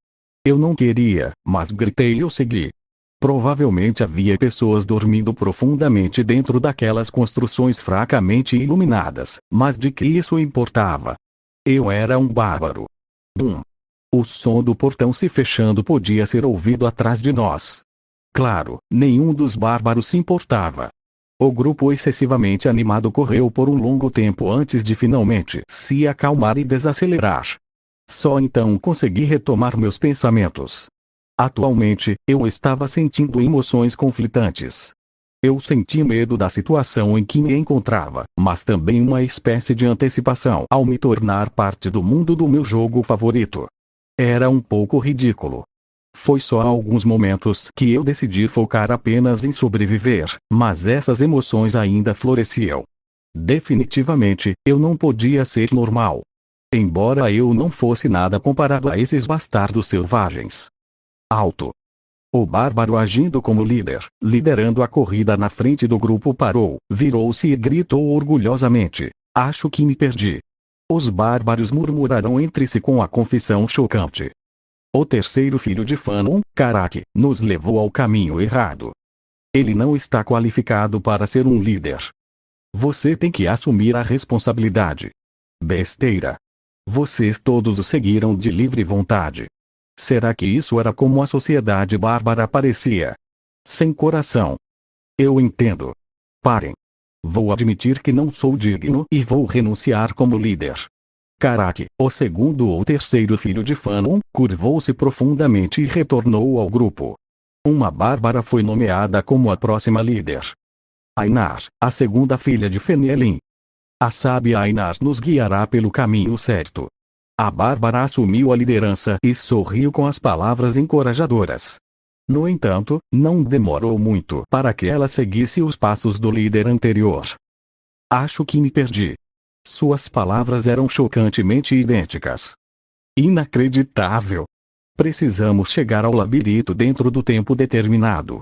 Eu não queria, mas gritei e eu segui. Provavelmente havia pessoas dormindo profundamente dentro daquelas construções fracamente iluminadas, mas de que isso importava? Eu era um bárbaro. Bum! O som do portão se fechando podia ser ouvido atrás de nós. Claro, nenhum dos bárbaros se importava. O grupo excessivamente animado correu por um longo tempo antes de finalmente se acalmar e desacelerar. Só então consegui retomar meus pensamentos. Atualmente, eu estava sentindo emoções conflitantes. Eu senti medo da situação em que me encontrava, mas também uma espécie de antecipação ao me tornar parte do mundo do meu jogo favorito. Era um pouco ridículo. Foi só há alguns momentos que eu decidi focar apenas em sobreviver, mas essas emoções ainda floresciam. Definitivamente, eu não podia ser normal. Embora eu não fosse nada comparado a esses bastardos selvagens. Alto. O bárbaro agindo como líder, liderando a corrida na frente do grupo parou, virou-se e gritou orgulhosamente. Acho que me perdi. Os bárbaros murmuraram entre si com a confissão chocante. O terceiro filho de Fanon, Karak, nos levou ao caminho errado. Ele não está qualificado para ser um líder. Você tem que assumir a responsabilidade. Besteira. Vocês todos o seguiram de livre vontade. Será que isso era como a sociedade bárbara parecia? Sem coração. Eu entendo. Parem. Vou admitir que não sou digno e vou renunciar como líder. Karak, o segundo ou terceiro filho de Fanon, curvou-se profundamente e retornou ao grupo. Uma bárbara foi nomeada como a próxima líder. Ainar, a segunda filha de Fenelin. A sábia Ainar nos guiará pelo caminho certo. A bárbara assumiu a liderança e sorriu com as palavras encorajadoras. No entanto, não demorou muito para que ela seguisse os passos do líder anterior. Acho que me perdi. Suas palavras eram chocantemente idênticas. Inacreditável! Precisamos chegar ao labirinto dentro do tempo determinado.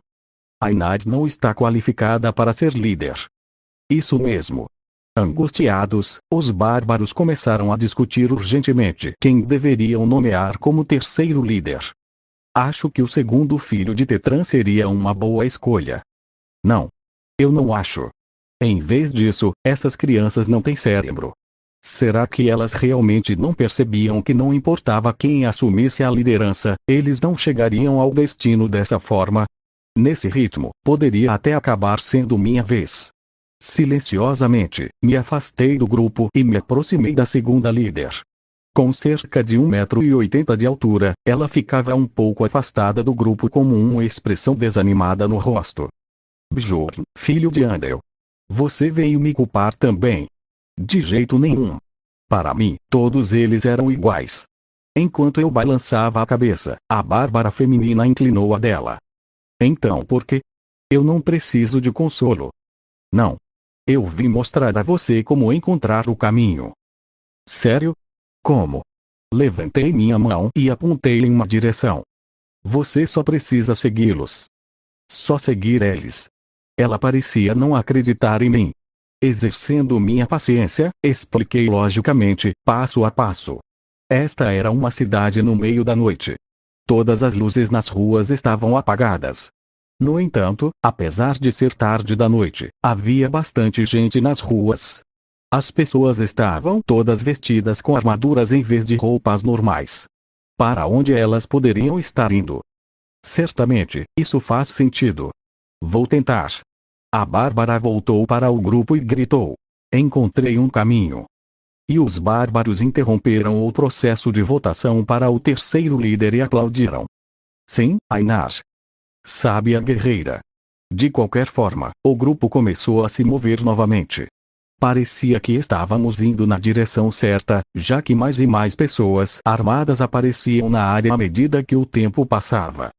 Ainar não está qualificada para ser líder. Isso mesmo. Angustiados, os bárbaros começaram a discutir urgentemente quem deveriam nomear como terceiro líder. Acho que o segundo filho de Tetran seria uma boa escolha. Não. Eu não acho. Em vez disso, essas crianças não têm cérebro. Será que elas realmente não percebiam que não importava quem assumisse a liderança, eles não chegariam ao destino dessa forma? Nesse ritmo, poderia até acabar sendo minha vez. Silenciosamente, me afastei do grupo e me aproximei da segunda líder. Com cerca de 1,80 m de altura, ela ficava um pouco afastada do grupo com uma expressão desanimada no rosto. Bjorn, filho de Andel. Você veio me culpar também. De jeito nenhum. Para mim, todos eles eram iguais. Enquanto eu balançava a cabeça, a bárbara feminina inclinou a dela. Então por quê? Eu não preciso de consolo. Não. Eu vim mostrar a você como encontrar o caminho. Sério? Como? Levantei minha mão e apontei em uma direção. Você só precisa segui-los. Só seguir eles. Ela parecia não acreditar em mim. Exercendo minha paciência, expliquei logicamente, passo a passo. Esta era uma cidade no meio da noite. Todas as luzes nas ruas estavam apagadas. No entanto, apesar de ser tarde da noite, havia bastante gente nas ruas. As pessoas estavam todas vestidas com armaduras em vez de roupas normais. Para onde elas poderiam estar indo? Certamente, isso faz sentido. Vou tentar. A bárbara voltou para o grupo e gritou. Encontrei um caminho. E os bárbaros interromperam o processo de votação para o terceiro líder e aplaudiram. Sim, Ainar. Sábia guerreira. De qualquer forma, o grupo começou a se mover novamente. Parecia que estávamos indo na direção certa, já que mais e mais pessoas armadas apareciam na área à medida que o tempo passava.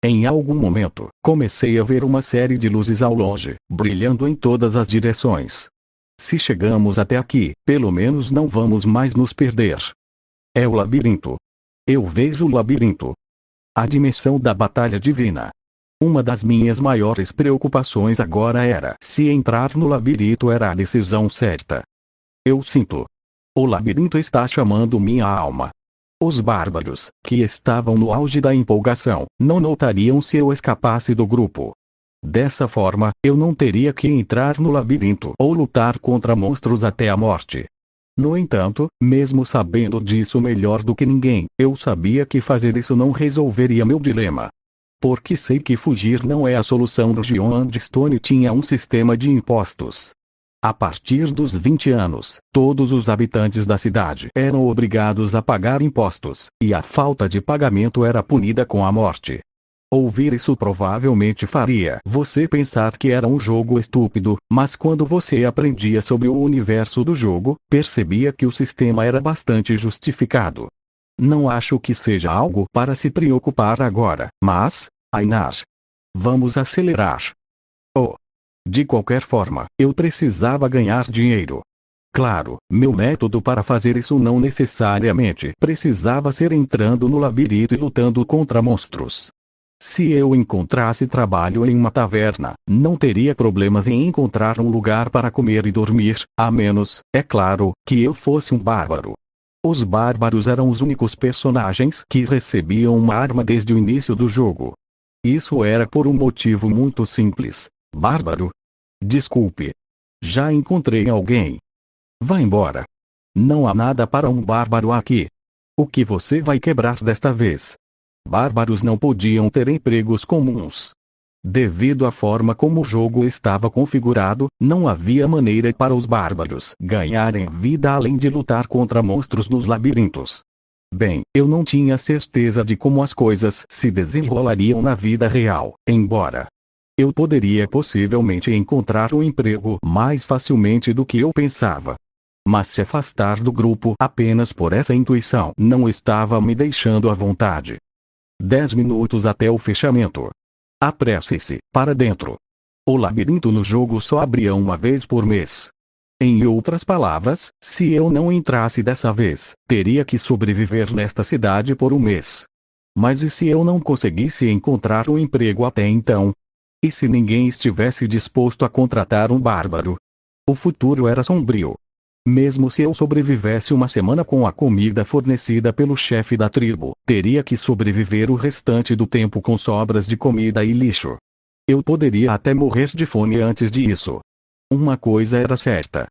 Em algum momento, comecei a ver uma série de luzes ao longe, brilhando em todas as direções. Se chegamos até aqui, pelo menos não vamos mais nos perder. É o labirinto. Eu vejo o labirinto. A dimensão da batalha divina. Uma das minhas maiores preocupações agora era se entrar no labirinto era a decisão certa. Eu sinto. O labirinto está chamando minha alma. Os bárbaros, que estavam no auge da empolgação, não notariam se eu escapasse do grupo. Dessa forma, eu não teria que entrar no labirinto ou lutar contra monstros até a morte. No entanto, mesmo sabendo disso melhor do que ninguém, eu sabia que fazer isso não resolveria meu dilema. Porque sei que fugir não é a solução. John Andstone tinha um sistema de impostos. A partir dos 20 anos, todos os habitantes da cidade eram obrigados a pagar impostos, e a falta de pagamento era punida com a morte. Ouvir isso provavelmente faria você pensar que era um jogo estúpido, mas quando você aprendia sobre o universo do jogo, percebia que o sistema era bastante justificado. Não acho que seja algo para se preocupar agora, mas, Ainar, vamos acelerar. Oh! De qualquer forma, eu precisava ganhar dinheiro. Claro, meu método para fazer isso não necessariamente precisava ser entrando no labirinto e lutando contra monstros. Se eu encontrasse trabalho em uma taverna, não teria problemas em encontrar um lugar para comer e dormir, a menos, é claro, que eu fosse um bárbaro. Os bárbaros eram os únicos personagens que recebiam uma arma desde o início do jogo. Isso era por um motivo muito simples. Bárbaro? Desculpe. Já encontrei alguém. Vá embora. Não há nada para um bárbaro aqui. O que você vai quebrar desta vez? Bárbaros não podiam ter empregos comuns. Devido à forma como o jogo estava configurado, não havia maneira para os bárbaros ganharem vida além de lutar contra monstros nos labirintos. Bem, eu não tinha certeza de como as coisas se desenrolariam na vida real, embora eu poderia possivelmente encontrar um emprego mais facilmente do que eu pensava. Mas se afastar do grupo apenas por essa intuição não estava me deixando à vontade. 10 minutos até o fechamento. Apresse-se, para dentro. O labirinto no jogo só abria uma vez por mês. Em outras palavras, se eu não entrasse dessa vez, teria que sobreviver nesta cidade por um mês. Mas e se eu não conseguisse encontrar um emprego até então? E se ninguém estivesse disposto a contratar um bárbaro? O futuro era sombrio. Mesmo se eu sobrevivesse uma semana com a comida fornecida pelo chefe da tribo, teria que sobreviver o restante do tempo com sobras de comida e lixo. Eu poderia até morrer de fome antes disso. Uma coisa era certa.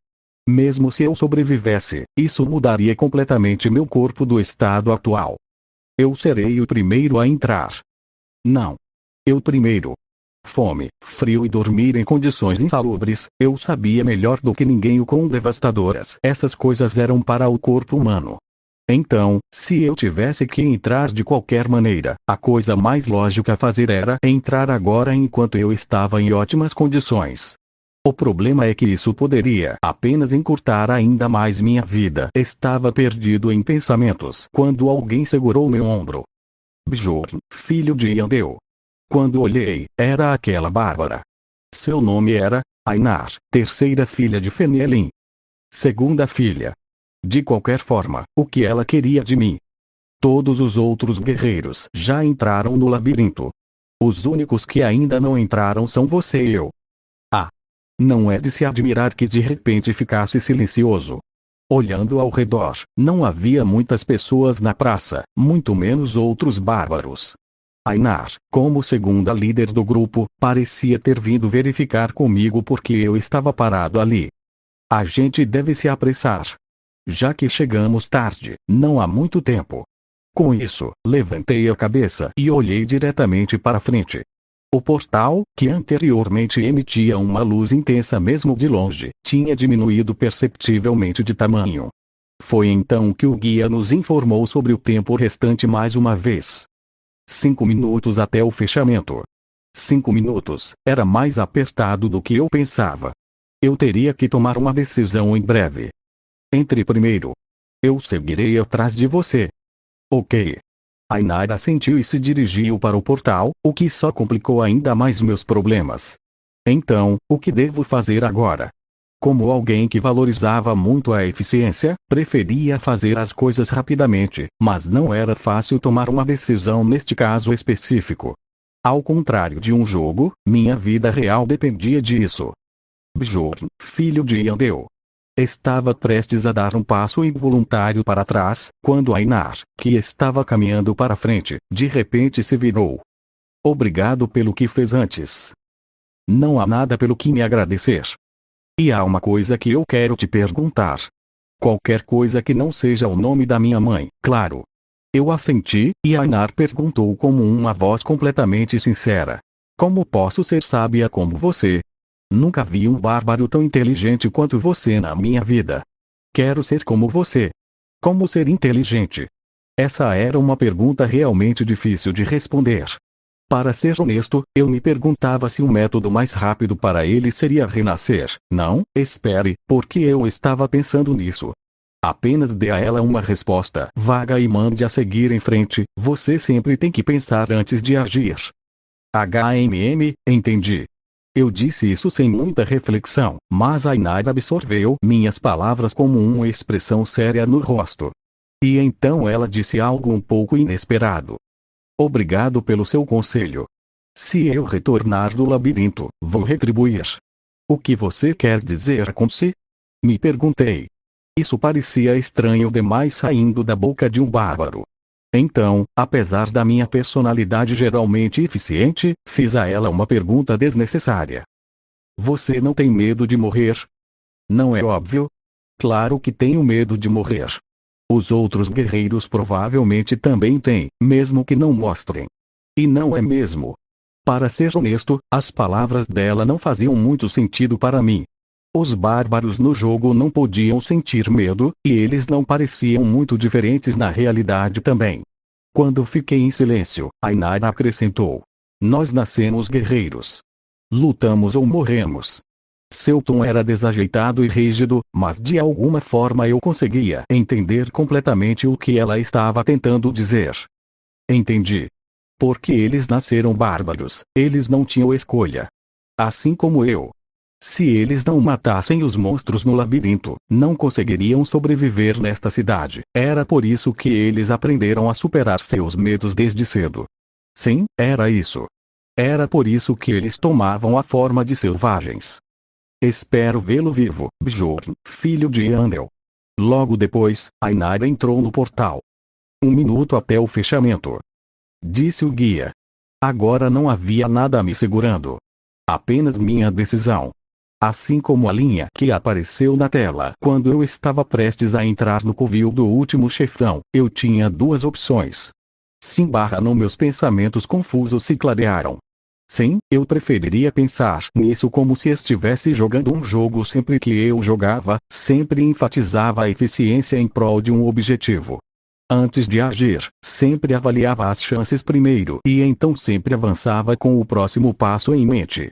Mesmo se eu sobrevivesse, isso mudaria completamente meu corpo do estado atual. Eu serei o primeiro a entrar. Não. Eu primeiro. Fome, frio e dormir em condições insalubres, eu sabia melhor do que ninguém o quão devastadoras essas coisas eram para o corpo humano. Então, se eu tivesse que entrar de qualquer maneira, a coisa mais lógica a fazer era entrar agora enquanto eu estava em ótimas condições. O problema é que isso poderia apenas encurtar ainda mais minha vida. Estava perdido em pensamentos quando alguém segurou meu ombro. Bjorn, filho de Yandel. Quando olhei, era aquela bárbara. Seu nome era Ainar, terceira filha de Fenelin. Segunda filha. De qualquer forma, o que ela queria de mim? Todos os outros guerreiros já entraram no labirinto. Os únicos que ainda não entraram são você e eu. Ah! Não é de se admirar que de repente ficasse silencioso. Olhando ao redor, não havia muitas pessoas na praça, muito menos outros bárbaros. Ainar, como segunda líder do grupo, parecia ter vindo verificar comigo porque eu estava parado ali. A gente deve se apressar. Já que chegamos tarde, não há muito tempo. Com isso, levantei a cabeça e olhei diretamente para frente. O portal, que anteriormente emitia uma luz intensa mesmo de longe, tinha diminuído perceptivelmente de tamanho. Foi então que o guia nos informou sobre o tempo restante mais uma vez. 5 minutos até o fechamento. 5 minutos, era mais apertado do que eu pensava. Eu teria que tomar uma decisão em breve. Entre primeiro. Eu seguirei atrás de você. Ok. Ainar assentiu e se dirigiu para o portal, o que só complicou ainda mais meus problemas. Então, o que devo fazer agora? Como alguém que valorizava muito a eficiência, preferia fazer as coisas rapidamente, mas não era fácil tomar uma decisão neste caso específico. Ao contrário de um jogo, minha vida real dependia disso. Bjorn, filho de Yandel, estava prestes a dar um passo involuntário para trás, quando Einar, que estava caminhando para frente, de repente se virou. Obrigado pelo que fez antes. Não há nada pelo que me agradecer. E há uma coisa que eu quero te perguntar. Qualquer coisa que não seja o nome da minha mãe, claro. Eu assenti, e Einar perguntou com uma voz completamente sincera. Como posso ser sábia como você? Nunca vi um bárbaro tão inteligente quanto você na minha vida. Quero ser como você. Como ser inteligente? Essa era uma pergunta realmente difícil de responder. Para ser honesto, eu me perguntava se o método mais rápido para ele seria renascer. Não, espere, porque eu estava pensando nisso. Apenas dê a ela uma resposta vaga e mande a seguir em frente. Você sempre tem que pensar antes de agir. Entendi. Eu disse isso sem muita reflexão, mas Einar absorveu minhas palavras como uma expressão séria no rosto. E então ela disse algo um pouco inesperado. Obrigado pelo seu conselho. Se eu retornar do labirinto, vou retribuir. O que você quer dizer com se? Me perguntei. Isso parecia estranho demais saindo da boca de um bárbaro. Então, apesar da minha personalidade geralmente eficiente, fiz a ela uma pergunta desnecessária. Você não tem medo de morrer? Não é óbvio? Claro que tenho medo de morrer. Os outros guerreiros provavelmente também têm, mesmo que não mostrem. E não é mesmo. Para ser honesto, as palavras dela não faziam muito sentido para mim. Os bárbaros no jogo não podiam sentir medo, e eles não pareciam muito diferentes na realidade também. Quando fiquei em silêncio, Einar acrescentou. Nós nascemos guerreiros. Lutamos ou morremos. Seu tom era desajeitado e rígido, mas de alguma forma eu conseguia entender completamente o que ela estava tentando dizer. Entendi. Porque eles nasceram bárbaros, eles não tinham escolha. Assim como eu. Se eles não matassem os monstros no labirinto, não conseguiriam sobreviver nesta cidade. Era por isso que eles aprenderam a superar seus medos desde cedo. Sim, era isso. Era por isso que eles tomavam a forma de selvagens. Espero vê-lo vivo, Bjorn, filho de Yandel. Logo depois, Einar entrou no portal. 1 minuto até o fechamento. Disse o guia. Agora não havia nada me segurando. Apenas minha decisão. Assim como a linha que apareceu na tela quando eu estava prestes a entrar no covil do último chefão, eu tinha duas opções. Sim, meus pensamentos confusos se clarearam. Sim, eu preferiria pensar nisso como se estivesse jogando um jogo. Sempre que eu jogava, sempre enfatizava a eficiência em prol de um objetivo. Antes de agir, sempre avaliava as chances primeiro e então sempre avançava com o próximo passo em mente.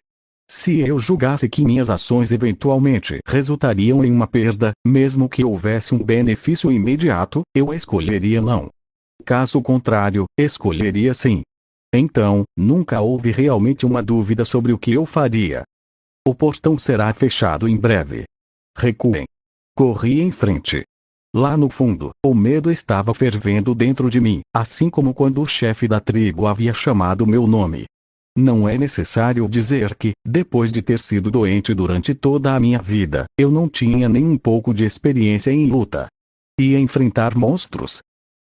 Se eu julgasse que minhas ações eventualmente resultariam em uma perda, mesmo que houvesse um benefício imediato, eu escolheria não. Caso contrário, escolheria sim. Então, nunca houve realmente uma dúvida sobre o que eu faria. O portão será fechado em breve. Recuem. Corri em frente. Lá no fundo, o medo estava fervendo dentro de mim, assim como quando o chefe da tribo havia chamado meu nome. Não é necessário dizer que, depois de ter sido doente durante toda a minha vida, eu não tinha nem um pouco de experiência em luta. E enfrentar monstros?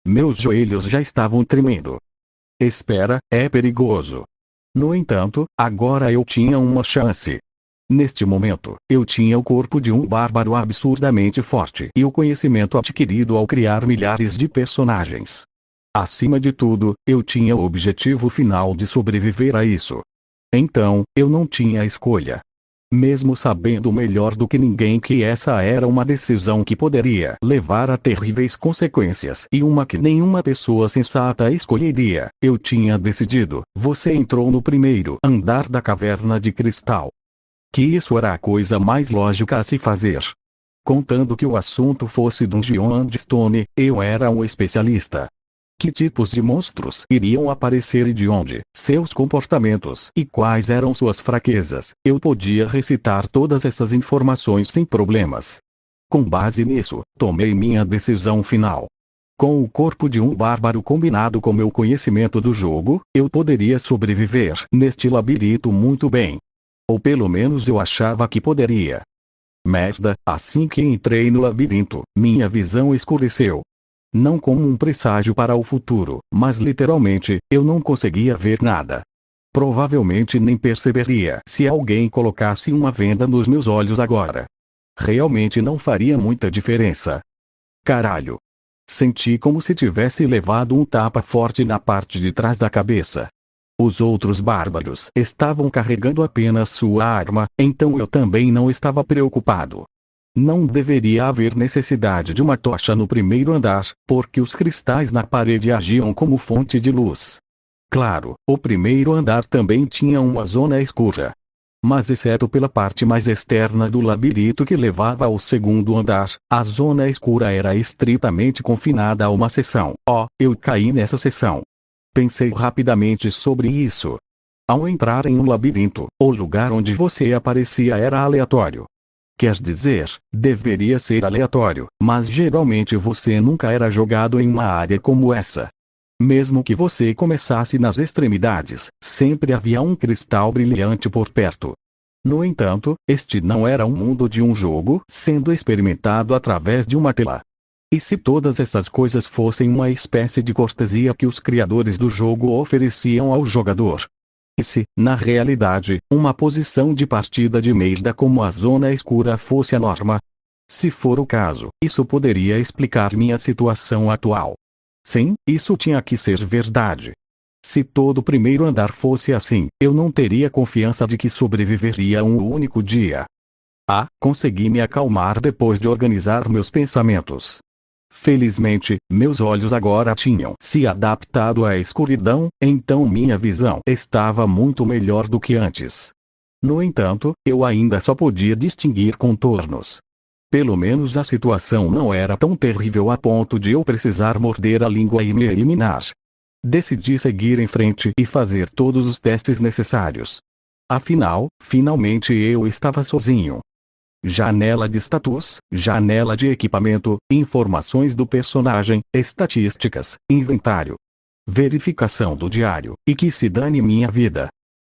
Meus joelhos já estavam tremendo. Espera, é perigoso. No entanto, agora eu tinha uma chance. Neste momento, eu tinha o corpo de um bárbaro absurdamente forte e o conhecimento adquirido ao criar milhares de personagens. Acima de tudo, eu tinha o objetivo final de sobreviver a isso. Então, eu não tinha escolha. Mesmo sabendo melhor do que ninguém que essa era uma decisão que poderia levar a terríveis consequências e uma que nenhuma pessoa sensata escolheria, eu tinha decidido. Você entrou no primeiro andar da caverna de cristal. Que isso era a coisa mais lógica a se fazer. Contando que o assunto fosse Dungeon and Stone, eu era um especialista. Que tipos de monstros iriam aparecer e de onde, seus comportamentos e quais eram suas fraquezas. Eu podia recitar todas essas informações sem problemas. Com base nisso, tomei minha decisão final. Com o corpo de um bárbaro combinado com meu conhecimento do jogo, eu poderia sobreviver neste labirinto muito bem. Ou pelo menos eu achava que poderia. Merda, assim que entrei no labirinto, minha visão escureceu. Não como um presságio para o futuro, mas literalmente, eu não conseguia ver nada. Provavelmente nem perceberia se alguém colocasse uma venda nos meus olhos agora. Realmente não faria muita diferença. Caralho. Senti como se tivesse levado um tapa forte na parte de trás da cabeça. Os outros bárbaros estavam carregando apenas sua arma, então eu também não estava preocupado. Não deveria haver necessidade de uma tocha no primeiro andar, porque os cristais na parede agiam como fonte de luz. Claro, o primeiro andar também tinha uma zona escura. Mas exceto pela parte mais externa do labirinto que levava ao segundo andar, a zona escura era estritamente confinada a uma seção. Eu caí nessa seção. Pensei rapidamente sobre isso. Ao entrar em um labirinto, o lugar onde você aparecia era aleatório. Quer dizer, deveria ser aleatório, mas geralmente você nunca era jogado em uma área como essa. Mesmo que você começasse nas extremidades, sempre havia um cristal brilhante por perto. No entanto, este não era um mundo de um jogo sendo experimentado através de uma tela. E se todas essas coisas fossem uma espécie de cortesia que os criadores do jogo ofereciam ao jogador? E se, na realidade, uma posição de partida de merda como a zona escura fosse a norma? Se for o caso, isso poderia explicar minha situação atual. Sim, isso tinha que ser verdade. Se todo o primeiro andar fosse assim, eu não teria confiança de que sobreviveria um único dia. Consegui me acalmar depois de organizar meus pensamentos. Felizmente, meus olhos agora tinham se adaptado à escuridão, então minha visão estava muito melhor do que antes. No entanto, eu ainda só podia distinguir contornos. Pelo menos a situação não era tão terrível a ponto de eu precisar morder a língua e me eliminar. Decidi seguir em frente e fazer todos os testes necessários. Afinal, finalmente eu estava sozinho. Janela de status, janela de equipamento, informações do personagem, estatísticas, inventário. Verificação do diário, e que se dane minha vida.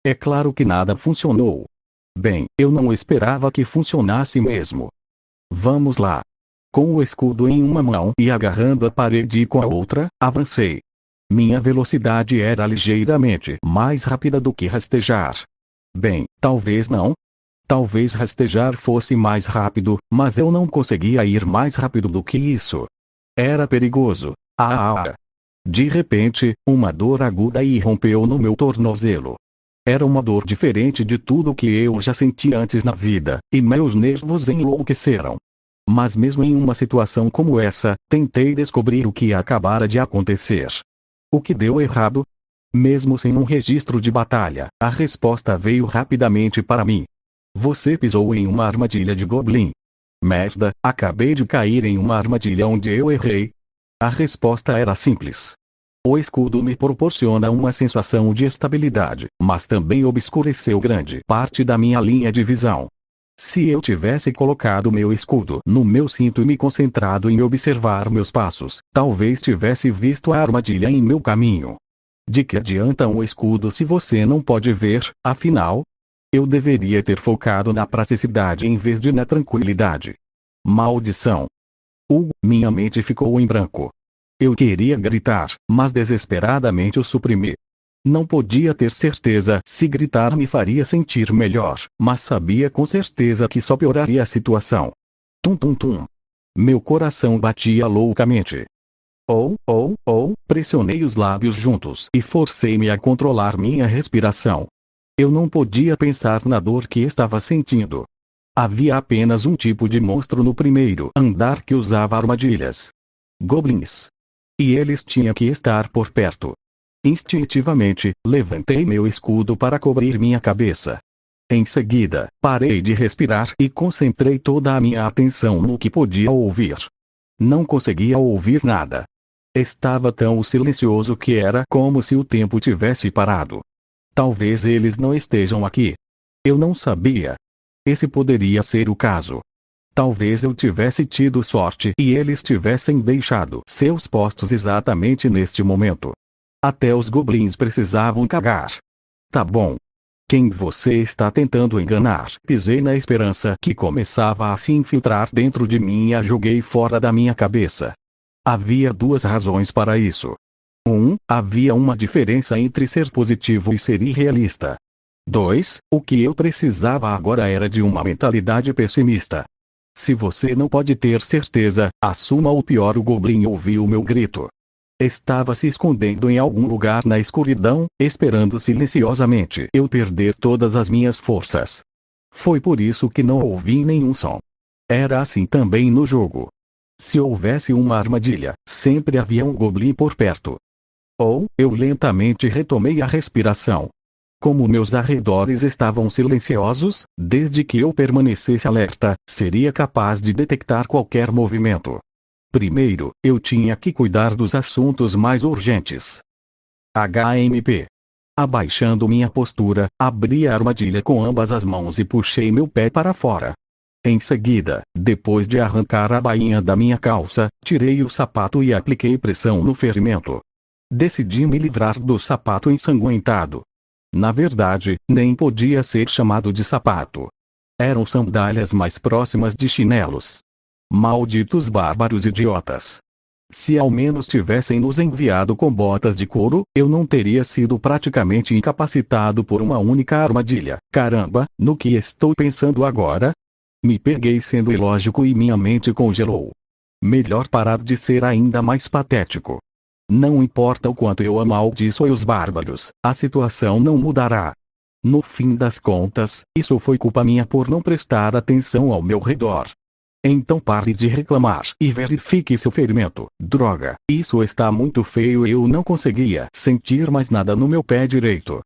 É claro que nada funcionou. Bem, eu não esperava que funcionasse mesmo. Vamos lá. Com o escudo em uma mão e agarrando a parede com a outra, avancei. Minha velocidade era ligeiramente mais rápida do que rastejar. Bem, talvez não. Talvez rastejar fosse mais rápido, mas eu não conseguia ir mais rápido do que isso. Era perigoso. De repente, uma dor aguda irrompeu no meu tornozelo. Era uma dor diferente de tudo que eu já senti antes na vida, e meus nervos enlouqueceram. Mas mesmo em uma situação como essa, tentei descobrir o que acabara de acontecer. O que deu errado? Mesmo sem um registro de batalha, a resposta veio rapidamente para mim. Você pisou em uma armadilha de Goblin. Merda, acabei de cair em uma armadilha onde eu errei. A resposta era simples. O escudo me proporciona uma sensação de estabilidade, mas também obscureceu grande parte da minha linha de visão. Se eu tivesse colocado meu escudo no meu cinto e me concentrado em observar meus passos, talvez tivesse visto a armadilha em meu caminho. De que adianta um escudo se você não pode ver, afinal? Eu deveria ter focado na praticidade em vez de na tranquilidade. Maldição! Minha mente ficou em branco. Eu queria gritar, mas desesperadamente o suprimi. Não podia ter certeza se gritar me faria sentir melhor, mas sabia com certeza que só pioraria a situação. Tum tum tum. Meu coração batia loucamente. Pressionei os lábios juntos e forcei-me a controlar minha respiração. Eu não podia pensar na dor que estava sentindo. Havia apenas um tipo de monstro no primeiro andar que usava armadilhas. Goblins. E eles tinham que estar por perto. Instintivamente, levantei meu escudo para cobrir minha cabeça. Em seguida, parei de respirar e concentrei toda a minha atenção no que podia ouvir. Não conseguia ouvir nada. Estava tão silencioso que era como se o tempo tivesse parado. Talvez eles não estejam aqui. Eu não sabia. Esse poderia ser o caso. Talvez eu tivesse tido sorte e eles tivessem deixado seus postos exatamente neste momento. Até os goblins precisavam cagar. Tá bom. Quem você está tentando enganar? Pisei na esperança que começava a se infiltrar dentro de mim e a joguei fora da minha cabeça. Havia duas razões para isso. 1. Havia uma diferença entre ser positivo e ser irrealista. 2. O que eu precisava agora era de uma mentalidade pessimista. Se você não pode ter certeza, assuma o pior. O goblin ouviu meu grito. Estava se escondendo em algum lugar na escuridão, esperando silenciosamente eu perder todas as minhas forças. Foi por isso que não ouvi nenhum som. Era assim também no jogo. Se houvesse uma armadilha, sempre havia um goblin por perto. Eu lentamente retomei a respiração. Como meus arredores estavam silenciosos, desde que eu permanecesse alerta, seria capaz de detectar qualquer movimento. Primeiro, eu tinha que cuidar dos assuntos mais urgentes. HMP. Abaixando minha postura, abri a armadilha com ambas as mãos e puxei meu pé para fora. Em seguida, depois de arrancar a bainha da minha calça, tirei o sapato e apliquei pressão no ferimento. Decidi me livrar do sapato ensanguentado. Na verdade, nem podia ser chamado de sapato. Eram sandálias mais próximas de chinelos. Malditos bárbaros idiotas. Se ao menos tivessem nos enviado com botas de couro, eu não teria sido praticamente incapacitado por uma única armadilha. Caramba, no que estou pensando agora? Me peguei sendo ilógico e minha mente congelou. Melhor parar de ser ainda mais patético. Não importa o quanto eu amaldiçoe os bárbaros, a situação não mudará. No fim das contas, isso foi culpa minha por não prestar atenção ao meu redor. Então pare de reclamar e verifique seu ferimento. Droga, isso está muito feio. Eu não conseguia sentir mais nada no meu pé direito.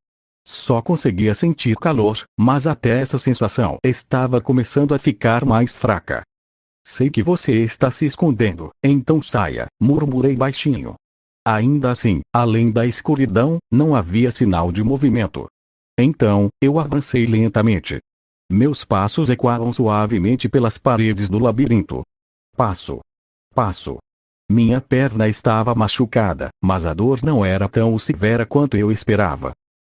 Só conseguia sentir calor, mas até essa sensação estava começando a ficar mais fraca. Sei que você está se escondendo, então saia, murmurei baixinho. Ainda assim, além da escuridão, não havia sinal de movimento. Então, eu avancei lentamente. Meus passos ecoavam suavemente pelas paredes do labirinto. Passo. Passo. Minha perna estava machucada, mas a dor não era tão severa quanto eu esperava.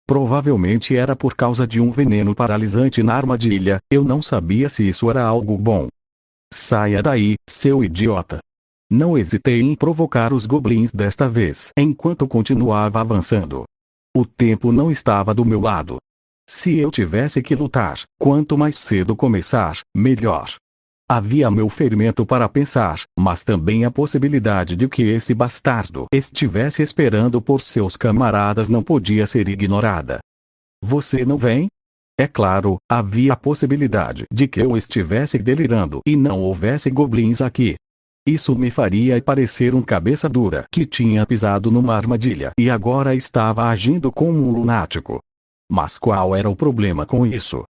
Provavelmente era por causa de um veneno paralisante na armadilha, eu não sabia se isso era algo bom. Saia daí, seu idiota. Não hesitei em provocar os goblins desta vez enquanto continuava avançando. O tempo não estava do meu lado. Se eu tivesse que lutar, quanto mais cedo começar, melhor. Havia meu ferimento para pensar, mas também a possibilidade de que esse bastardo estivesse esperando por seus camaradas não podia ser ignorada. Você não vem? É claro, havia a possibilidade de que eu estivesse delirando e não houvesse goblins aqui. Isso me faria parecer um cabeça dura que tinha pisado numa armadilha e agora estava agindo como um lunático. Mas qual era o problema com isso?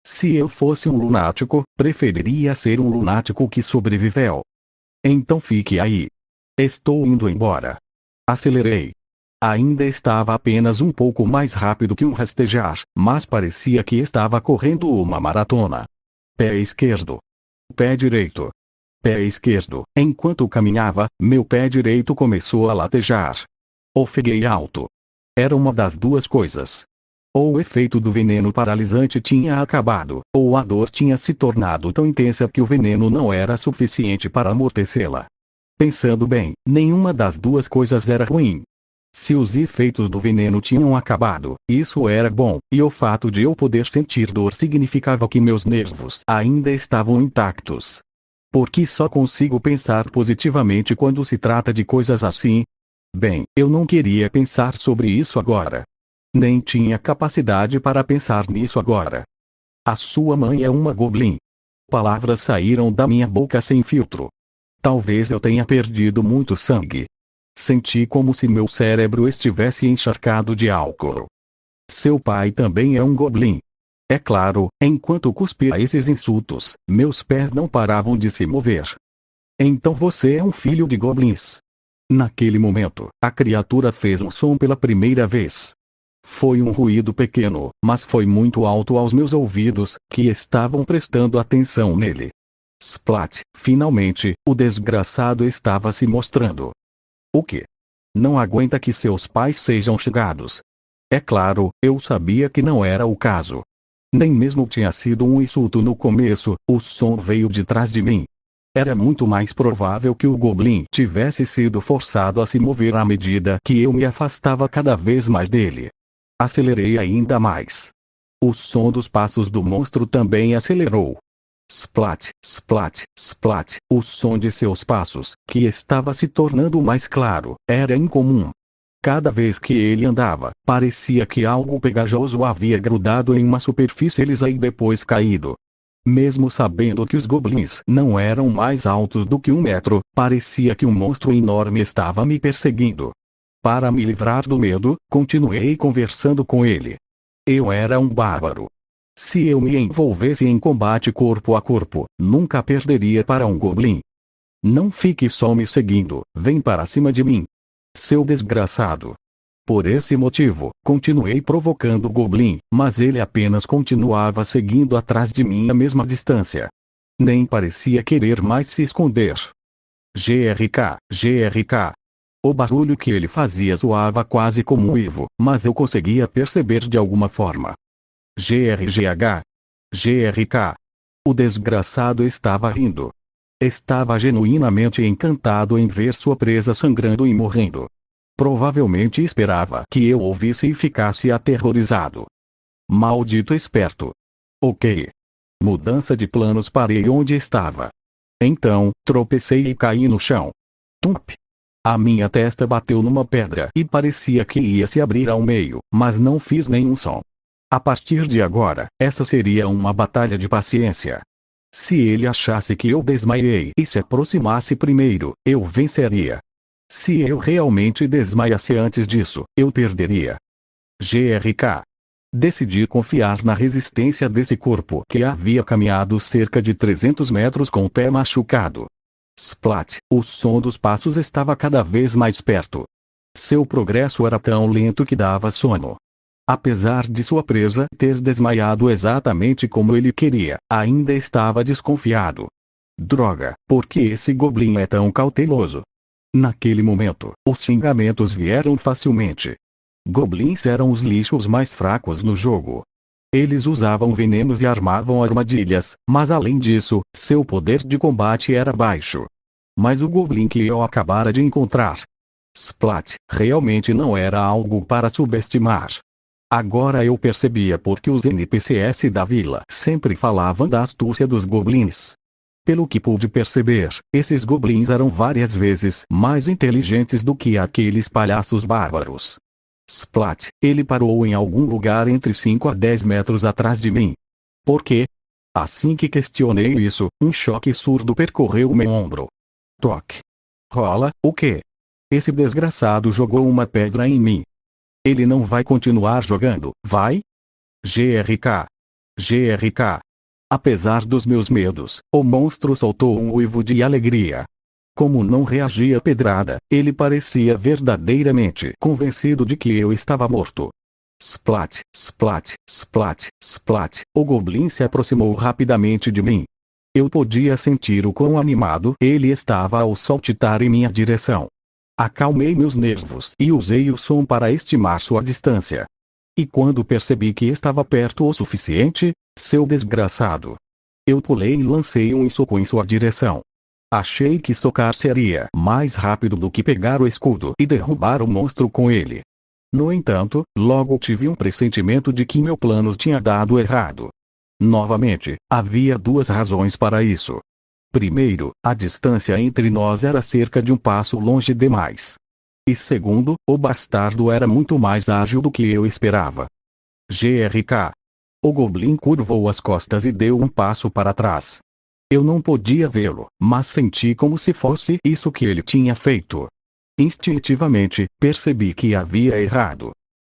Se eu fosse um lunático, preferiria ser um lunático que sobreviveu. Então fique aí. Estou indo embora. Acelerei. Ainda estava apenas um pouco mais rápido que um rastejar, mas parecia que estava correndo uma maratona. Pé esquerdo. Pé direito. Pé esquerdo. Enquanto caminhava, meu pé direito começou a latejar. Ofeguei alto. Era uma das duas coisas. Ou o efeito do veneno paralisante tinha acabado, ou a dor tinha se tornado tão intensa que o veneno não era suficiente para amortecê-la. Pensando bem, nenhuma das duas coisas era ruim. Se os efeitos do veneno tinham acabado, isso era bom, e o fato de eu poder sentir dor significava que meus nervos ainda estavam intactos. Porque só consigo pensar positivamente quando se trata de coisas assim? Bem, eu não queria pensar sobre isso agora. Nem tinha capacidade para pensar nisso agora. A sua mãe é uma goblin. Palavras saíram da minha boca sem filtro. Talvez eu tenha perdido muito sangue. Senti como se meu cérebro estivesse encharcado de álcool. Seu pai também é um goblin. É claro, enquanto cuspia esses insultos, meus pés não paravam de se mover. Então você é um filho de goblins. Naquele momento, a criatura fez um som pela primeira vez. Foi um ruído pequeno, mas foi muito alto aos meus ouvidos, que estavam prestando atenção nele. Splat! Finalmente, o desgraçado estava se mostrando. O quê? Não aguenta que seus pais sejam chegados. É claro, eu sabia que não era o caso. Nem mesmo tinha sido um insulto no começo, o som veio de trás de mim. Era muito mais provável que o Goblin tivesse sido forçado a se mover à medida que eu me afastava cada vez mais dele. Acelerei ainda mais. O som dos passos do monstro também acelerou. Splat, splat, splat. O som de seus passos, que estava se tornando mais claro, era incomum. Cada vez que ele andava, parecia que algo pegajoso havia grudado em uma superfície lisa e depois caído. Mesmo sabendo que os goblins não eram mais altos do que 1 metro, parecia que um monstro enorme estava me perseguindo. Para me livrar do medo, continuei conversando com ele. Eu era um bárbaro. Se eu me envolvesse em combate corpo a corpo, nunca perderia para um goblin. Não fique só me seguindo, vem para cima de mim. Seu desgraçado. Por esse motivo, continuei provocando o Goblin, mas ele apenas continuava seguindo atrás de mim a mesma distância. Nem parecia querer mais se esconder. GRK, GRK. O barulho que ele fazia soava quase como um uivo, mas eu conseguia perceber de alguma forma. GRGH. GRK. O desgraçado estava rindo. Estava genuinamente encantado em ver sua presa sangrando e morrendo. Provavelmente esperava que eu ouvisse e ficasse aterrorizado. Maldito esperto. Ok. Mudança de planos, parei onde estava. Então, tropecei e caí no chão. Tump. A minha testa bateu numa pedra e parecia que ia se abrir ao meio, mas não fiz nenhum som. A partir de agora, essa seria uma batalha de paciência. Se ele achasse que eu desmaiei e se aproximasse primeiro, eu venceria. Se eu realmente desmaiasse antes disso, eu perderia. GRK. Decidi confiar na resistência desse corpo que havia caminhado cerca de 300 metros com o pé machucado. Splat. O som dos passos estava cada vez mais perto. Seu progresso era tão lento que dava sono. Apesar de sua presa ter desmaiado exatamente como ele queria, ainda estava desconfiado. Droga, por que esse Goblin é tão cauteloso? Naquele momento, os xingamentos vieram facilmente. Goblins eram os lixos mais fracos no jogo. Eles usavam venenos e armavam armadilhas, mas além disso, seu poder de combate era baixo. Mas o Goblin que eu acabara de encontrar, Splat, realmente não era algo para subestimar. Agora eu percebia porque os NPCs da vila sempre falavam da astúcia dos Goblins. Pelo que pude perceber, esses Goblins eram várias vezes mais inteligentes do que aqueles palhaços bárbaros. Splat, ele parou em algum lugar entre 5 a 10 metros atrás de mim. Por quê? Assim que questionei isso, um choque surdo percorreu meu ombro. Toque. Rola, o quê? Esse desgraçado jogou uma pedra em mim. Ele não vai continuar jogando, vai? GRK. GRK. Apesar dos meus medos, o monstro soltou um uivo de alegria. Como não reagia à pedrada, ele parecia verdadeiramente convencido de que eu estava morto. Splat, splat, splat, splat. O Goblin se aproximou rapidamente de mim. Eu podia sentir o quão animado ele estava ao saltitar em minha direção. Acalmei meus nervos e usei o som para estimar sua distância. E quando percebi que estava perto o suficiente, seu desgraçado. Eu pulei e lancei um soco em sua direção. Achei que socar seria mais rápido do que pegar o escudo e derrubar o monstro com ele. No entanto, logo tive um pressentimento de que meu plano tinha dado errado. Novamente, havia duas razões para isso. Primeiro, a distância entre nós era cerca de um passo longe demais. E segundo, o bastardo era muito mais ágil do que eu esperava. GRK. O Goblin curvou as costas e deu um passo para trás. Eu não podia vê-lo, mas senti como se fosse isso que ele tinha feito. Instintivamente, percebi que havia errado.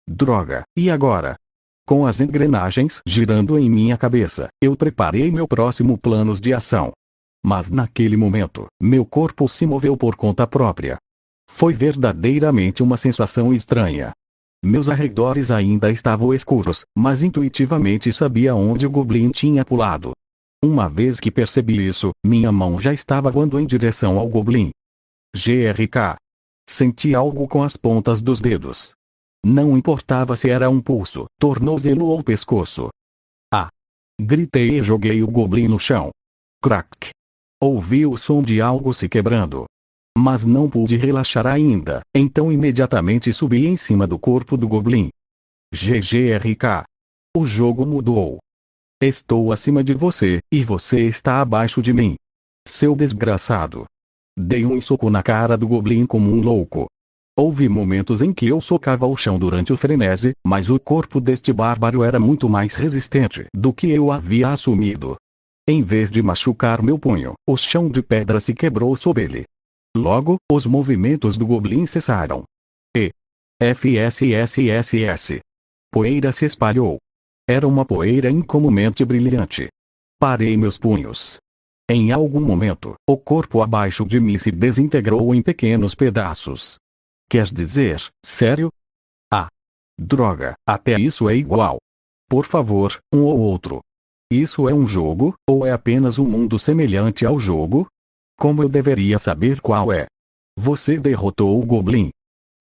Droga, e agora? Com as engrenagens girando em minha cabeça, eu preparei meu próximo plano de ação. Mas naquele momento, meu corpo se moveu por conta própria. Foi verdadeiramente uma sensação estranha. Meus arredores ainda estavam escuros, mas intuitivamente sabia onde o Goblin tinha pulado. Uma vez que percebi isso, minha mão já estava voando em direção ao Goblin. GRK. Senti algo com as pontas dos dedos. Não importava se era um pulso, tornozelo ou pescoço. Ah! Gritei e joguei o Goblin no chão. Crack! Ouvi o som de algo se quebrando. Mas não pude relaxar ainda, então imediatamente subi em cima do corpo do Goblin. GGRK. O jogo mudou. Estou acima de você, e você está abaixo de mim. Seu desgraçado. Dei um soco na cara do Goblin como um louco. Houve momentos em que eu socava o chão durante o frenesi, mas o corpo deste bárbaro era muito mais resistente do que eu havia assumido. Em vez de machucar meu punho, o chão de pedra se quebrou sob ele. Logo, os movimentos do Goblin cessaram. E. FSSSS. Poeira se espalhou. Era uma poeira incomumente brilhante. Parei meus punhos. Em algum momento, o corpo abaixo de mim se desintegrou em pequenos pedaços. Quer dizer, sério? Ah! Droga, até isso é igual. Por favor, um ou outro. Isso é um jogo, ou é apenas um mundo semelhante ao jogo? Como eu deveria saber qual é? Você derrotou o Goblin.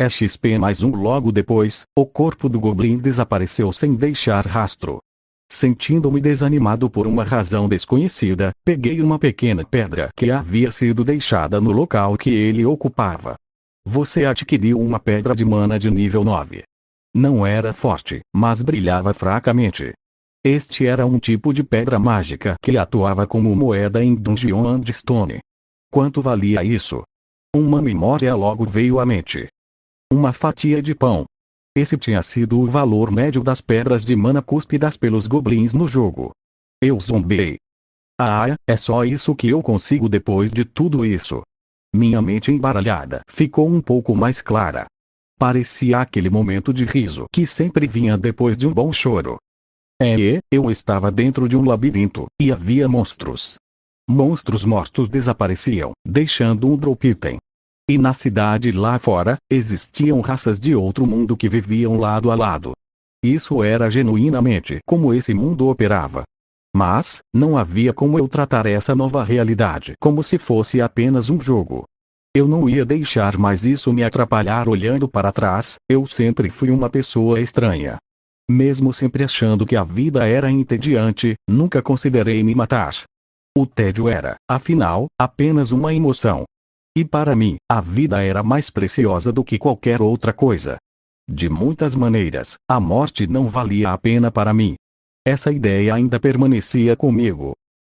XP mais um. Logo depois, o corpo do Goblin desapareceu sem deixar rastro. Sentindo-me desanimado por uma razão desconhecida, peguei uma pequena pedra que havia sido deixada no local que ele ocupava. Você adquiriu uma pedra de mana de nível 9. Não era forte, mas brilhava fracamente. Este era um tipo de pedra mágica que atuava como moeda em Dungeon and Stone. Quanto valia isso? Uma memória logo veio à mente. Uma fatia de pão. Esse tinha sido o valor médio das pedras de mana cuspidas pelos goblins no jogo. Eu zombei. Ah, é só isso que eu consigo depois de tudo isso. Minha mente embaralhada ficou um pouco mais clara. Parecia aquele momento de riso que sempre vinha depois de um bom choro. Eu estava dentro de um labirinto, e havia monstros. Monstros mortos desapareciam, deixando um drop item. E na cidade lá fora, existiam raças de outro mundo que viviam lado a lado. Isso era genuinamente como esse mundo operava. Mas, não havia como eu tratar essa nova realidade como se fosse apenas um jogo. Eu não ia deixar mais isso me atrapalhar. Olhando para trás, eu sempre fui uma pessoa estranha. Mesmo sempre achando que a vida era entediante, nunca considerei me matar. O tédio era, afinal, apenas uma emoção. E para mim, a vida era mais preciosa do que qualquer outra coisa. De muitas maneiras, a morte não valia a pena para mim. Essa ideia ainda permanecia comigo.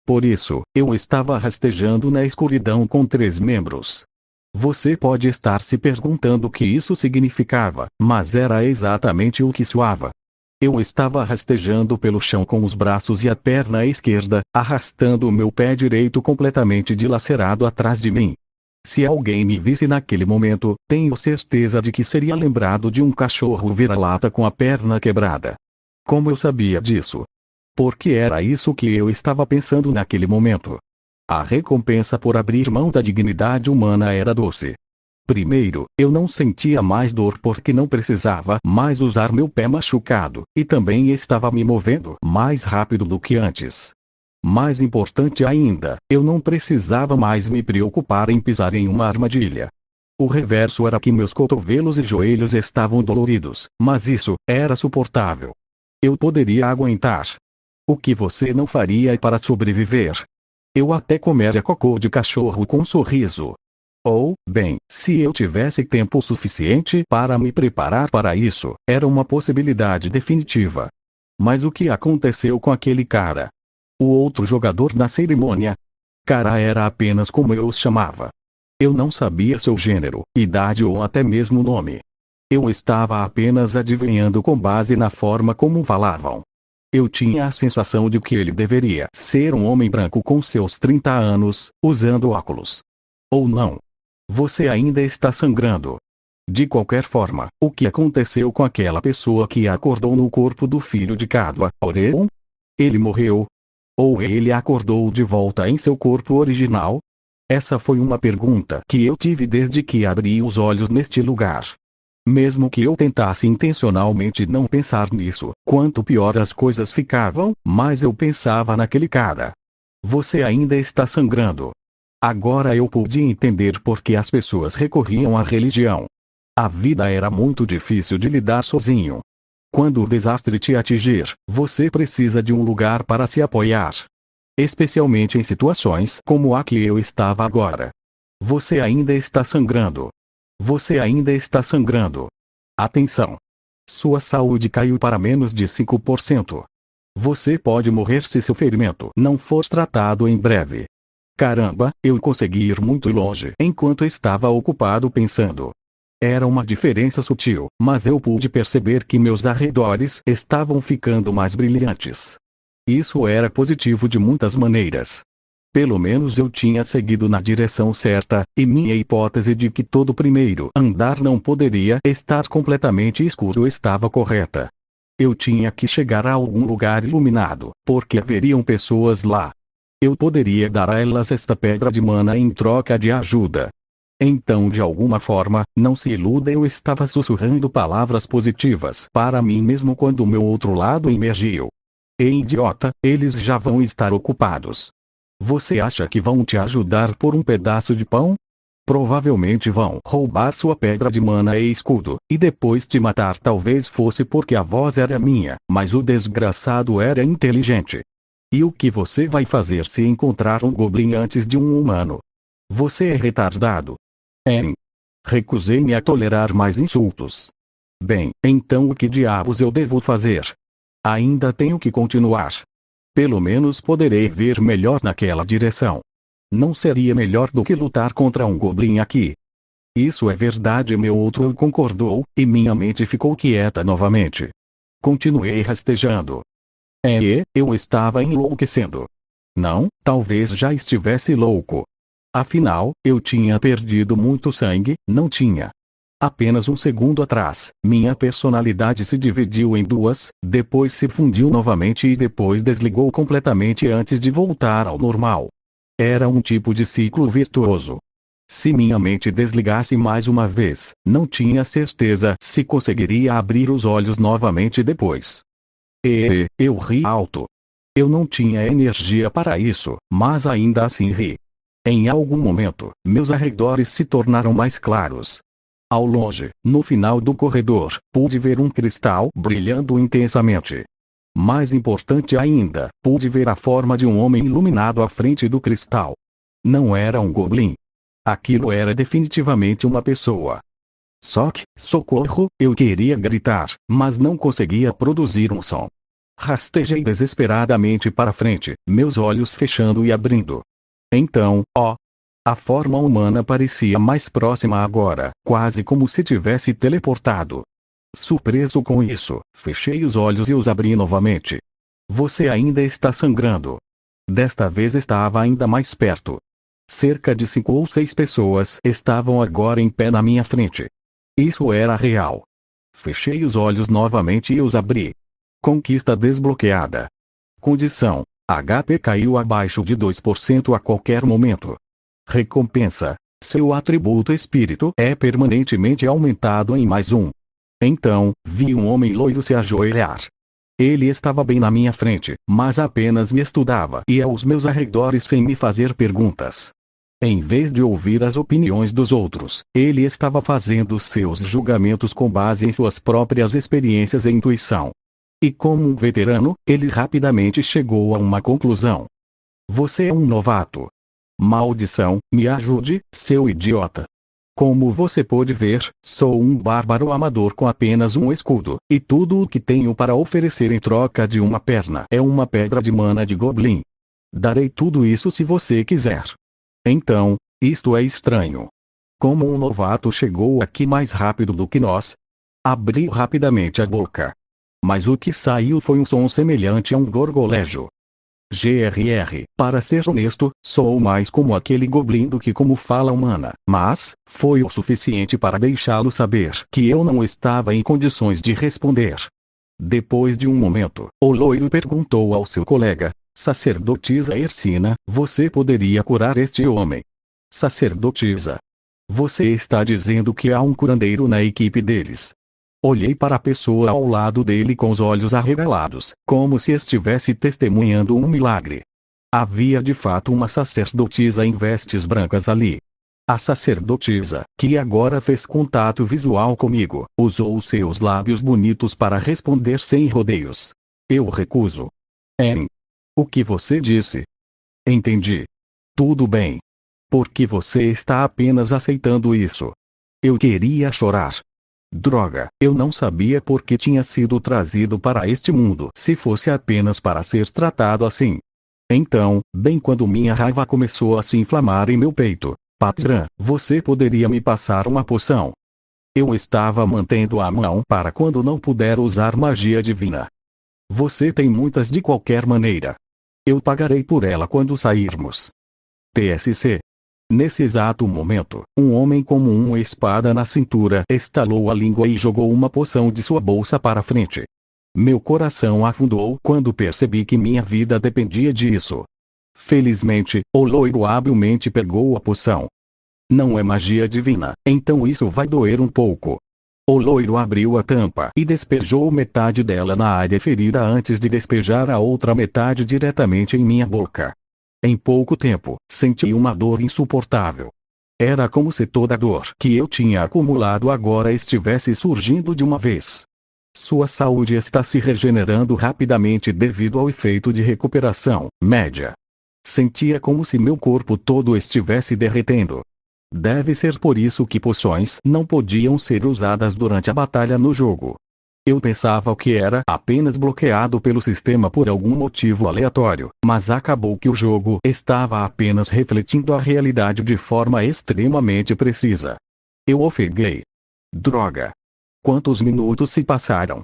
Por isso, eu estava rastejando na escuridão com 3 membros. Você pode estar se perguntando o que isso significava, mas era exatamente o que soava. Eu estava rastejando pelo chão com os braços e a perna esquerda, arrastando o meu pé direito completamente dilacerado atrás de mim. Se alguém me visse naquele momento, tenho certeza de que seria lembrado de um cachorro vira-lata com a perna quebrada. Como eu sabia disso? Porque era isso que eu estava pensando naquele momento. A recompensa por abrir mão da dignidade humana era doce. Primeiro, eu não sentia mais dor porque não precisava mais usar meu pé machucado, e também estava me movendo mais rápido do que antes. Mais importante ainda, eu não precisava mais me preocupar em pisar em uma armadilha. O reverso era que meus cotovelos e joelhos estavam doloridos, mas isso era suportável. Eu poderia aguentar. O que você não faria para sobreviver? Eu até comeria cocô de cachorro com um sorriso. Ou, bem, se eu tivesse tempo suficiente para me preparar para isso, era uma possibilidade definitiva. Mas o que aconteceu com aquele cara? O outro jogador na cerimônia? Cara era apenas como eu os chamava. Eu não sabia seu gênero, idade ou até mesmo nome. Eu estava apenas adivinhando com base na forma como falavam. Eu tinha a sensação de que ele deveria ser um homem branco com seus 30 anos, usando óculos. Ou não. Você ainda está sangrando. De qualquer forma, o que aconteceu com aquela pessoa que acordou no corpo do filho de Cadwa, Oreon? Ele morreu? Ou ele acordou de volta em seu corpo original? Essa foi uma pergunta que eu tive desde que abri os olhos neste lugar. Mesmo que eu tentasse intencionalmente não pensar nisso, quanto pior as coisas ficavam, mais eu pensava naquele cara. Você ainda está sangrando. Agora eu pude entender por que as pessoas recorriam à religião. A vida era muito difícil de lidar sozinho. Quando o desastre te atingir, você precisa de um lugar para se apoiar. Especialmente em situações como a que eu estava agora. Você ainda está sangrando. Você ainda está sangrando. Atenção! Sua saúde caiu para menos de 5%. Você pode morrer se seu ferimento não for tratado em breve. Caramba, eu consegui ir muito longe enquanto estava ocupado pensando. Era uma diferença sutil, mas eu pude perceber que meus arredores estavam ficando mais brilhantes. Isso era positivo de muitas maneiras. Pelo menos eu tinha seguido na direção certa, e minha hipótese de que todo primeiro andar não poderia estar completamente escuro estava correta. Eu tinha que chegar a algum lugar iluminado, porque haveriam pessoas lá. Eu poderia dar a elas esta pedra de mana em troca de ajuda. Então, de alguma forma, não se iluda, eu estava sussurrando palavras positivas para mim mesmo quando o meu outro lado emergiu. Ei, idiota, eles já vão estar ocupados. Você acha que vão te ajudar por um pedaço de pão? Provavelmente vão roubar sua pedra de mana e escudo, e depois te matar. Talvez fosse porque a voz era minha, mas o desgraçado era inteligente. E o que você vai fazer se encontrar um goblin antes de um humano? Você é retardado. Recusei-me a tolerar mais insultos. Bem, então o que diabos eu devo fazer? Ainda tenho que continuar. Pelo menos poderei ver melhor naquela direção. Não seria melhor do que lutar contra um goblin aqui? Isso é verdade, meu outro eu concordou, e minha mente ficou quieta novamente. Continuei rastejando. Eu estava enlouquecendo. Não, talvez já estivesse louco. Afinal, eu tinha perdido muito sangue, não tinha. Apenas um segundo atrás, minha personalidade se dividiu em duas, depois se fundiu novamente e depois desligou completamente antes de voltar ao normal. Era um tipo de ciclo virtuoso. Se minha mente desligasse mais uma vez, não tinha certeza se conseguiria abrir os olhos novamente depois. Eu ri alto. Eu não tinha energia para isso, mas ainda assim ri. Em algum momento, meus arredores se tornaram mais claros. Ao longe, no final do corredor, pude ver um cristal brilhando intensamente. Mais importante ainda, pude ver a forma de um homem iluminado à frente do cristal. Não era um goblin. Aquilo era definitivamente uma pessoa. Socorro, eu queria gritar, mas não conseguia produzir um som. Rastejei desesperadamente para frente, meus olhos fechando e abrindo. Então, a forma humana parecia mais próxima agora, quase como se tivesse teleportado. Surpreso com isso, fechei os olhos e os abri novamente. Você ainda está sangrando. Desta vez estava ainda mais perto. Cerca de 5 ou 6 pessoas estavam agora em pé na minha frente. Isso era real. Fechei os olhos novamente e os abri. Conquista desbloqueada. Condição: HP caiu abaixo de 2% a qualquer momento. Recompensa: seu atributo espírito é permanentemente aumentado em mais 1. Então, vi um homem loiro se ajoelhar. Ele estava bem na minha frente, mas apenas me estudava e aos meus arredores sem me fazer perguntas. Em vez de ouvir as opiniões dos outros, ele estava fazendo seus julgamentos com base em suas próprias experiências e intuição. E como um veterano, ele rapidamente chegou a uma conclusão. Você é um novato. Maldição, me ajude, seu idiota. Como você pode ver, sou um bárbaro amador com apenas um escudo, e tudo o que tenho para oferecer em troca de uma perna é uma pedra de mana de goblin. Darei tudo isso se você quiser. Então, isto é estranho. Como um novato chegou aqui mais rápido do que nós? Abriu rapidamente a boca. Mas o que saiu foi um som semelhante a um gorgolejo. Para ser honesto, sou mais como aquele goblin do que como fala humana, mas foi o suficiente para deixá-lo saber que eu não estava em condições de responder. Depois de um momento, o loiro perguntou ao seu colega, sacerdotisa Ersina, você poderia curar este homem? Sacerdotisa. Você está dizendo que há um curandeiro na equipe deles. Olhei para a pessoa ao lado dele com os olhos arregalados, como se estivesse testemunhando um milagre. Havia de fato uma sacerdotisa em vestes brancas ali. A sacerdotisa, que agora fez contato visual comigo, usou os seus lábios bonitos para responder sem rodeios. Eu recuso. O que você disse? Entendi. Tudo bem. Por que você está apenas aceitando isso? Eu queria chorar. Droga, eu não sabia por que tinha sido trazido para este mundo se fosse apenas para ser tratado assim. Então, bem quando minha raiva começou a se inflamar em meu peito, patrã, você poderia me passar uma poção? Eu estava mantendo a mão para quando não puder usar magia divina. Você tem muitas de qualquer maneira. Eu pagarei por ela quando sairmos. TSC. Nesse exato momento, um homem com uma espada na cintura estalou a língua e jogou uma poção de sua bolsa para frente. Meu coração afundou quando percebi que minha vida dependia disso. Felizmente, o loiro habilmente pegou a poção. Não é magia divina, então isso vai doer um pouco. O loiro abriu a tampa e despejou metade dela na área ferida antes de despejar a outra metade diretamente em minha boca. Em pouco tempo, senti uma dor insuportável. Era como se toda a dor que eu tinha acumulado agora estivesse surgindo de uma vez. Sua saúde está se regenerando rapidamente devido ao efeito de recuperação média. Sentia como se meu corpo todo estivesse derretendo. Deve ser por isso que poções não podiam ser usadas durante a batalha no jogo. Eu pensava que era apenas bloqueado pelo sistema por algum motivo aleatório, mas acabou que o jogo estava apenas refletindo a realidade de forma extremamente precisa. Eu ofeguei. Droga! Quantos minutos se passaram?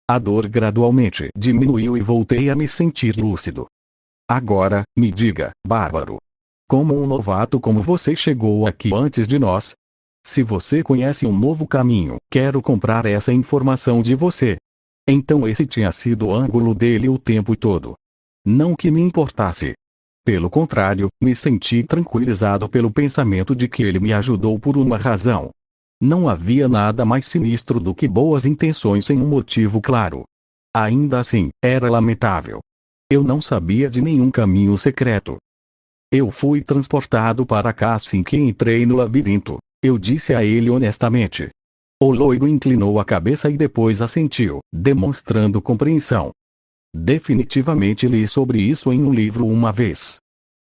A dor gradualmente diminuiu e voltei a me sentir lúcido. Agora, me diga, bárbaro. Como um novato como você chegou aqui antes de nós? Se você conhece um novo caminho, quero comprar essa informação de você. Então esse tinha sido o ângulo dele o tempo todo. Não que me importasse. Pelo contrário, me senti tranquilizado pelo pensamento de que ele me ajudou por uma razão. Não havia nada mais sinistro do que boas intenções sem um motivo claro. Ainda assim, era lamentável. Eu não sabia de nenhum caminho secreto. Eu fui transportado para cá assim que entrei no labirinto. Eu disse a ele honestamente. O loiro inclinou a cabeça e depois assentiu, demonstrando compreensão. Definitivamente li sobre isso em um livro uma vez.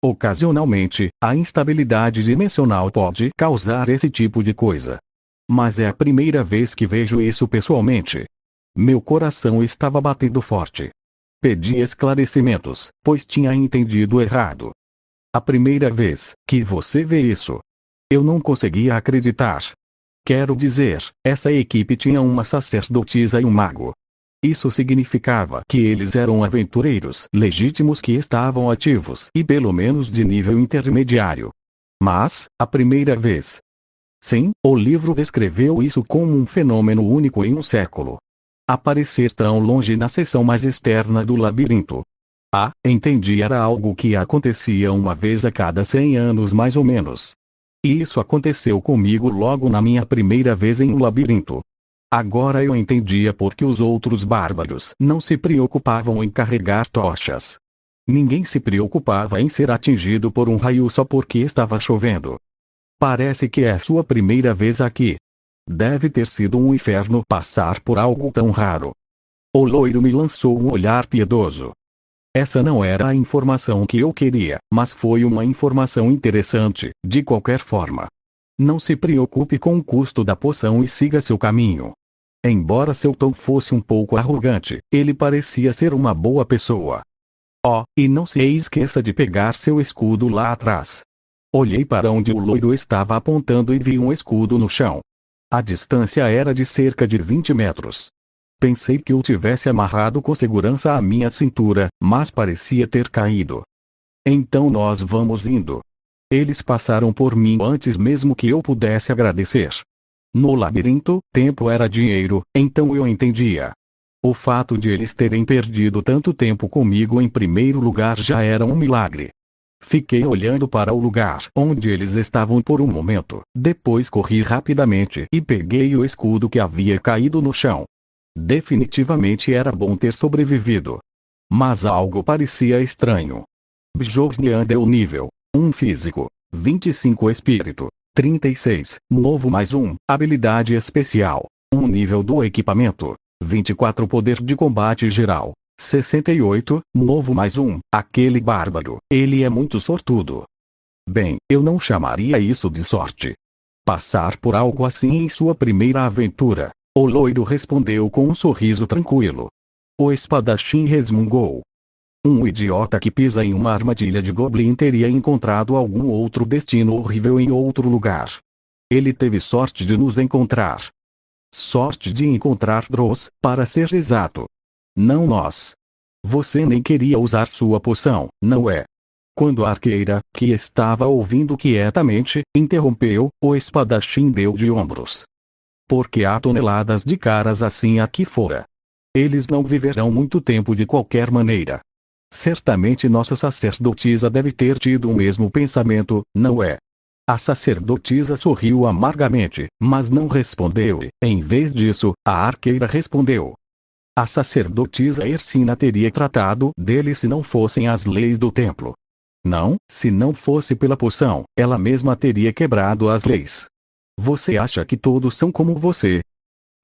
Ocasionalmente, a instabilidade dimensional pode causar esse tipo de coisa. Mas é a primeira vez que vejo isso pessoalmente. Meu coração estava batendo forte. Pedi esclarecimentos, pois tinha entendido errado. A primeira vez que você vê isso. Eu não conseguia acreditar. Quero dizer, essa equipe tinha uma sacerdotisa e um mago. Isso significava que eles eram aventureiros legítimos que estavam ativos e pelo menos de nível intermediário. Mas, a primeira vez. Sim, o livro descreveu isso como um fenômeno único em um século. Aparecer tão longe na seção mais externa do labirinto. Entendi, era algo que acontecia uma vez a cada 100 anos mais ou menos. E isso aconteceu comigo logo na minha primeira vez em um labirinto. Agora eu entendia por que os outros bárbaros não se preocupavam em carregar tochas. Ninguém se preocupava em ser atingido por um raio só porque estava chovendo. Parece que é sua primeira vez aqui. Deve ter sido um inferno passar por algo tão raro. O loiro me lançou um olhar piedoso. Essa não era a informação que eu queria, mas foi uma informação interessante, de qualquer forma. Não se preocupe com o custo da poção e siga seu caminho. Embora seu tom fosse um pouco arrogante, ele parecia ser uma boa pessoa. E não se esqueça de pegar seu escudo lá atrás. Olhei para onde o loiro estava apontando e vi um escudo no chão. A distância era de cerca de 20 metros. Pensei que o tivesse amarrado com segurança à minha cintura, mas parecia ter caído. Então nós vamos indo. Eles passaram por mim antes mesmo que eu pudesse agradecer. No labirinto, tempo era dinheiro, então eu entendia. O fato de eles terem perdido tanto tempo comigo em primeiro lugar já era um milagre. Fiquei olhando para o lugar onde eles estavam por um momento. Depois corri rapidamente e peguei o escudo que havia caído no chão. Definitivamente era bom ter sobrevivido. Mas algo parecia estranho. Bjorn deu nível 1 físico, 25 espírito, 36, novo mais 1, habilidade especial, 1 nível do equipamento, 24 poder de combate geral, 68, novo mais 1, aquele bárbaro, ele é muito sortudo. Bem, eu não chamaria isso de sorte. Passar por algo assim em sua primeira aventura, o loiro respondeu com um sorriso tranquilo. O espadachim resmungou. Um idiota que pisa em uma armadilha de Goblin teria encontrado algum outro destino horrível em outro lugar. Ele teve sorte de nos encontrar. Sorte de encontrar Dross, para ser exato. Não nós. Você nem queria usar sua poção, não é? Quando a arqueira, que estava ouvindo quietamente, interrompeu, o espadachim deu de ombros. Porque há toneladas de caras assim aqui fora. Eles não viverão muito tempo de qualquer maneira. Certamente nossa sacerdotisa deve ter tido o mesmo pensamento, não é? A sacerdotisa sorriu amargamente, mas não respondeu e, em vez disso, a arqueira respondeu. A sacerdotisa Ersina teria tratado dele se não fossem as leis do templo. Não, se não fosse pela poção, ela mesma teria quebrado as leis. Você acha que todos são como você?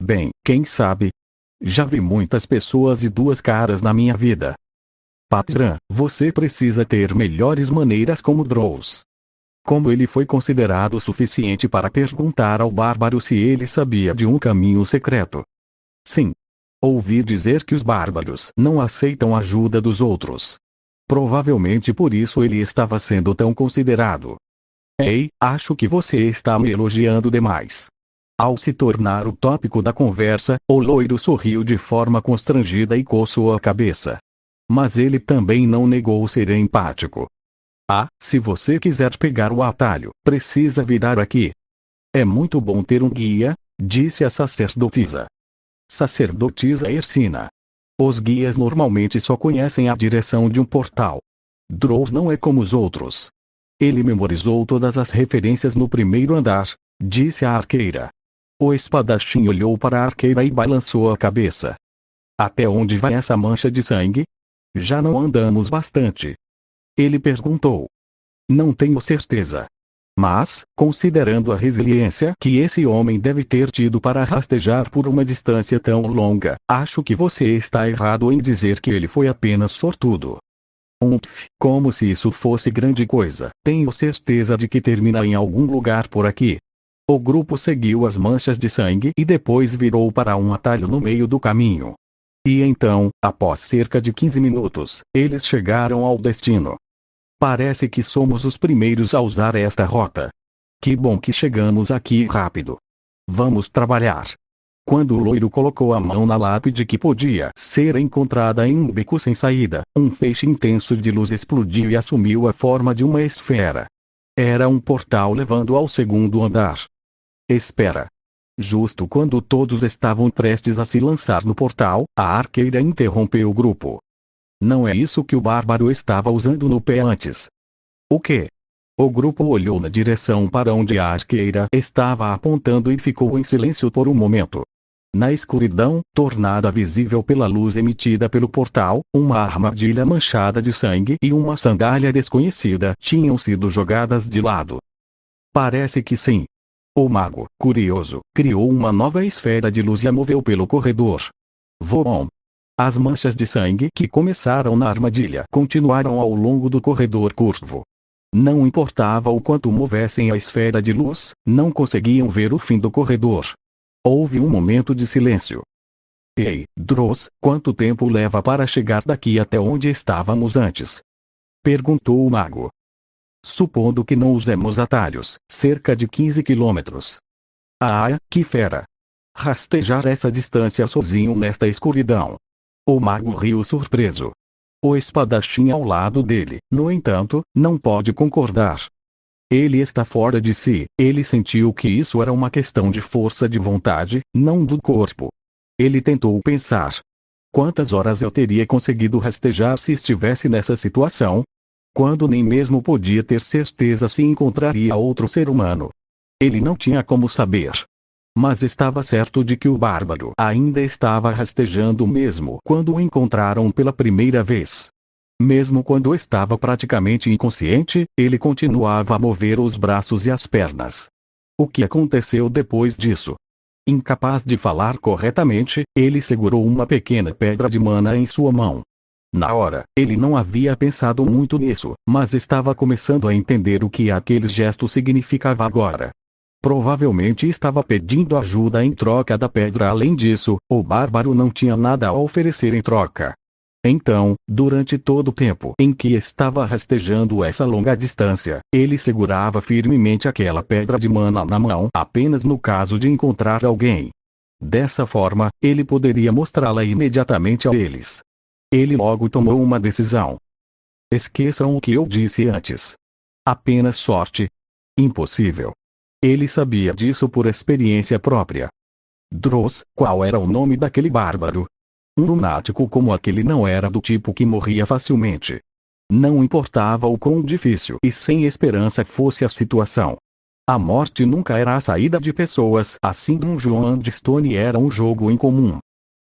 Bem, quem sabe? Já vi muitas pessoas e duas caras na minha vida. Patran, você precisa ter melhores maneiras como Dross. Como ele foi considerado suficiente para perguntar ao bárbaro se ele sabia de um caminho secreto? Sim. Ouvi dizer que os bárbaros não aceitam a ajuda dos outros. Provavelmente por isso ele estava sendo tão considerado. Ei, acho que você está me elogiando demais. Ao se tornar o tópico da conversa, o loiro sorriu de forma constrangida e coçou a cabeça. Mas ele também não negou ser empático. Ah, se você quiser pegar o atalho, precisa virar aqui. É muito bom ter um guia, disse a sacerdotisa. Sacerdotisa Ersina. Os guias normalmente só conhecem a direção de um portal. Dross não é como os outros. Ele memorizou todas as referências no primeiro andar, disse a arqueira. O espadachim olhou para a arqueira e balançou a cabeça. Até onde vai essa mancha de sangue? Já não andamos bastante. Ele perguntou. Não tenho certeza. Mas, considerando a resiliência que esse homem deve ter tido para rastejar por uma distância tão longa, acho que você está errado em dizer que ele foi apenas sortudo. Como se isso fosse grande coisa. Tenho certeza de que termina em algum lugar por aqui. O grupo seguiu as manchas de sangue e depois virou para um atalho no meio do caminho. E então, após cerca de 15 minutos, eles chegaram ao destino. Parece que somos os primeiros a usar esta rota. Que bom que chegamos aqui rápido. Vamos trabalhar. Quando o loiro colocou a mão na lápide que podia ser encontrada em um beco sem saída, um feixe intenso de luz explodiu e assumiu a forma de uma esfera. Era um portal levando ao segundo andar. Espera. Justo quando todos estavam prestes a se lançar no portal, a arqueira interrompeu o grupo. Não é isso que o bárbaro estava usando no pé antes. O quê? O grupo olhou na direção para onde a arqueira estava apontando e ficou em silêncio por um momento. Na escuridão, tornada visível pela luz emitida pelo portal, uma armadilha manchada de sangue e uma sandália desconhecida tinham sido jogadas de lado. Parece que sim. O mago, curioso, criou uma nova esfera de luz e a moveu pelo corredor. Voom! As manchas de sangue que começaram na armadilha continuaram ao longo do corredor curvo. Não importava o quanto movessem a esfera de luz, não conseguiam ver o fim do corredor. Houve um momento de silêncio. Ei, Dross, quanto tempo leva para chegar daqui até onde estávamos antes? Perguntou o mago. Supondo que não usemos atalhos, cerca de 15 quilômetros. Ah, que fera! Rastejar essa distância sozinho nesta escuridão. O mago riu surpreso. O espadachim ao lado dele, no entanto, não pode concordar. Ele está fora de si. Ele sentiu que isso era uma questão de força de vontade, não do corpo. Ele tentou pensar. Quantas horas eu teria conseguido rastejar se estivesse nessa situação? quando nem mesmo podia ter certeza se encontraria outro ser humano. Ele não tinha como saber. Mas estava certo de que o bárbaro ainda estava rastejando mesmo quando o encontraram pela primeira vez. Mesmo quando estava praticamente inconsciente, ele continuava a mover os braços e as pernas. O que aconteceu depois disso? Incapaz de falar corretamente, ele segurou uma pequena pedra de mana em sua mão. Na hora, ele não havia pensado muito nisso, mas estava começando a entender o que aquele gesto significava agora. Provavelmente estava pedindo ajuda em troca da pedra. Além disso, o bárbaro não tinha nada a oferecer em troca. Então, durante todo o tempo em que estava rastejando essa longa distância, ele segurava firmemente aquela pedra de mana na mão apenas no caso de encontrar alguém. Dessa forma, ele poderia mostrá-la imediatamente a eles. Ele logo tomou uma decisão. Esqueçam o que eu disse antes. Apenas sorte? Impossível. Ele sabia disso por experiência própria. Droz, qual era o nome daquele bárbaro? Um lunático como aquele não era do tipo que morria facilmente. Não importava o quão difícil e sem esperança fosse a situação. A morte nunca era a saída de pessoas. Assim, João de Stone era um jogo incomum.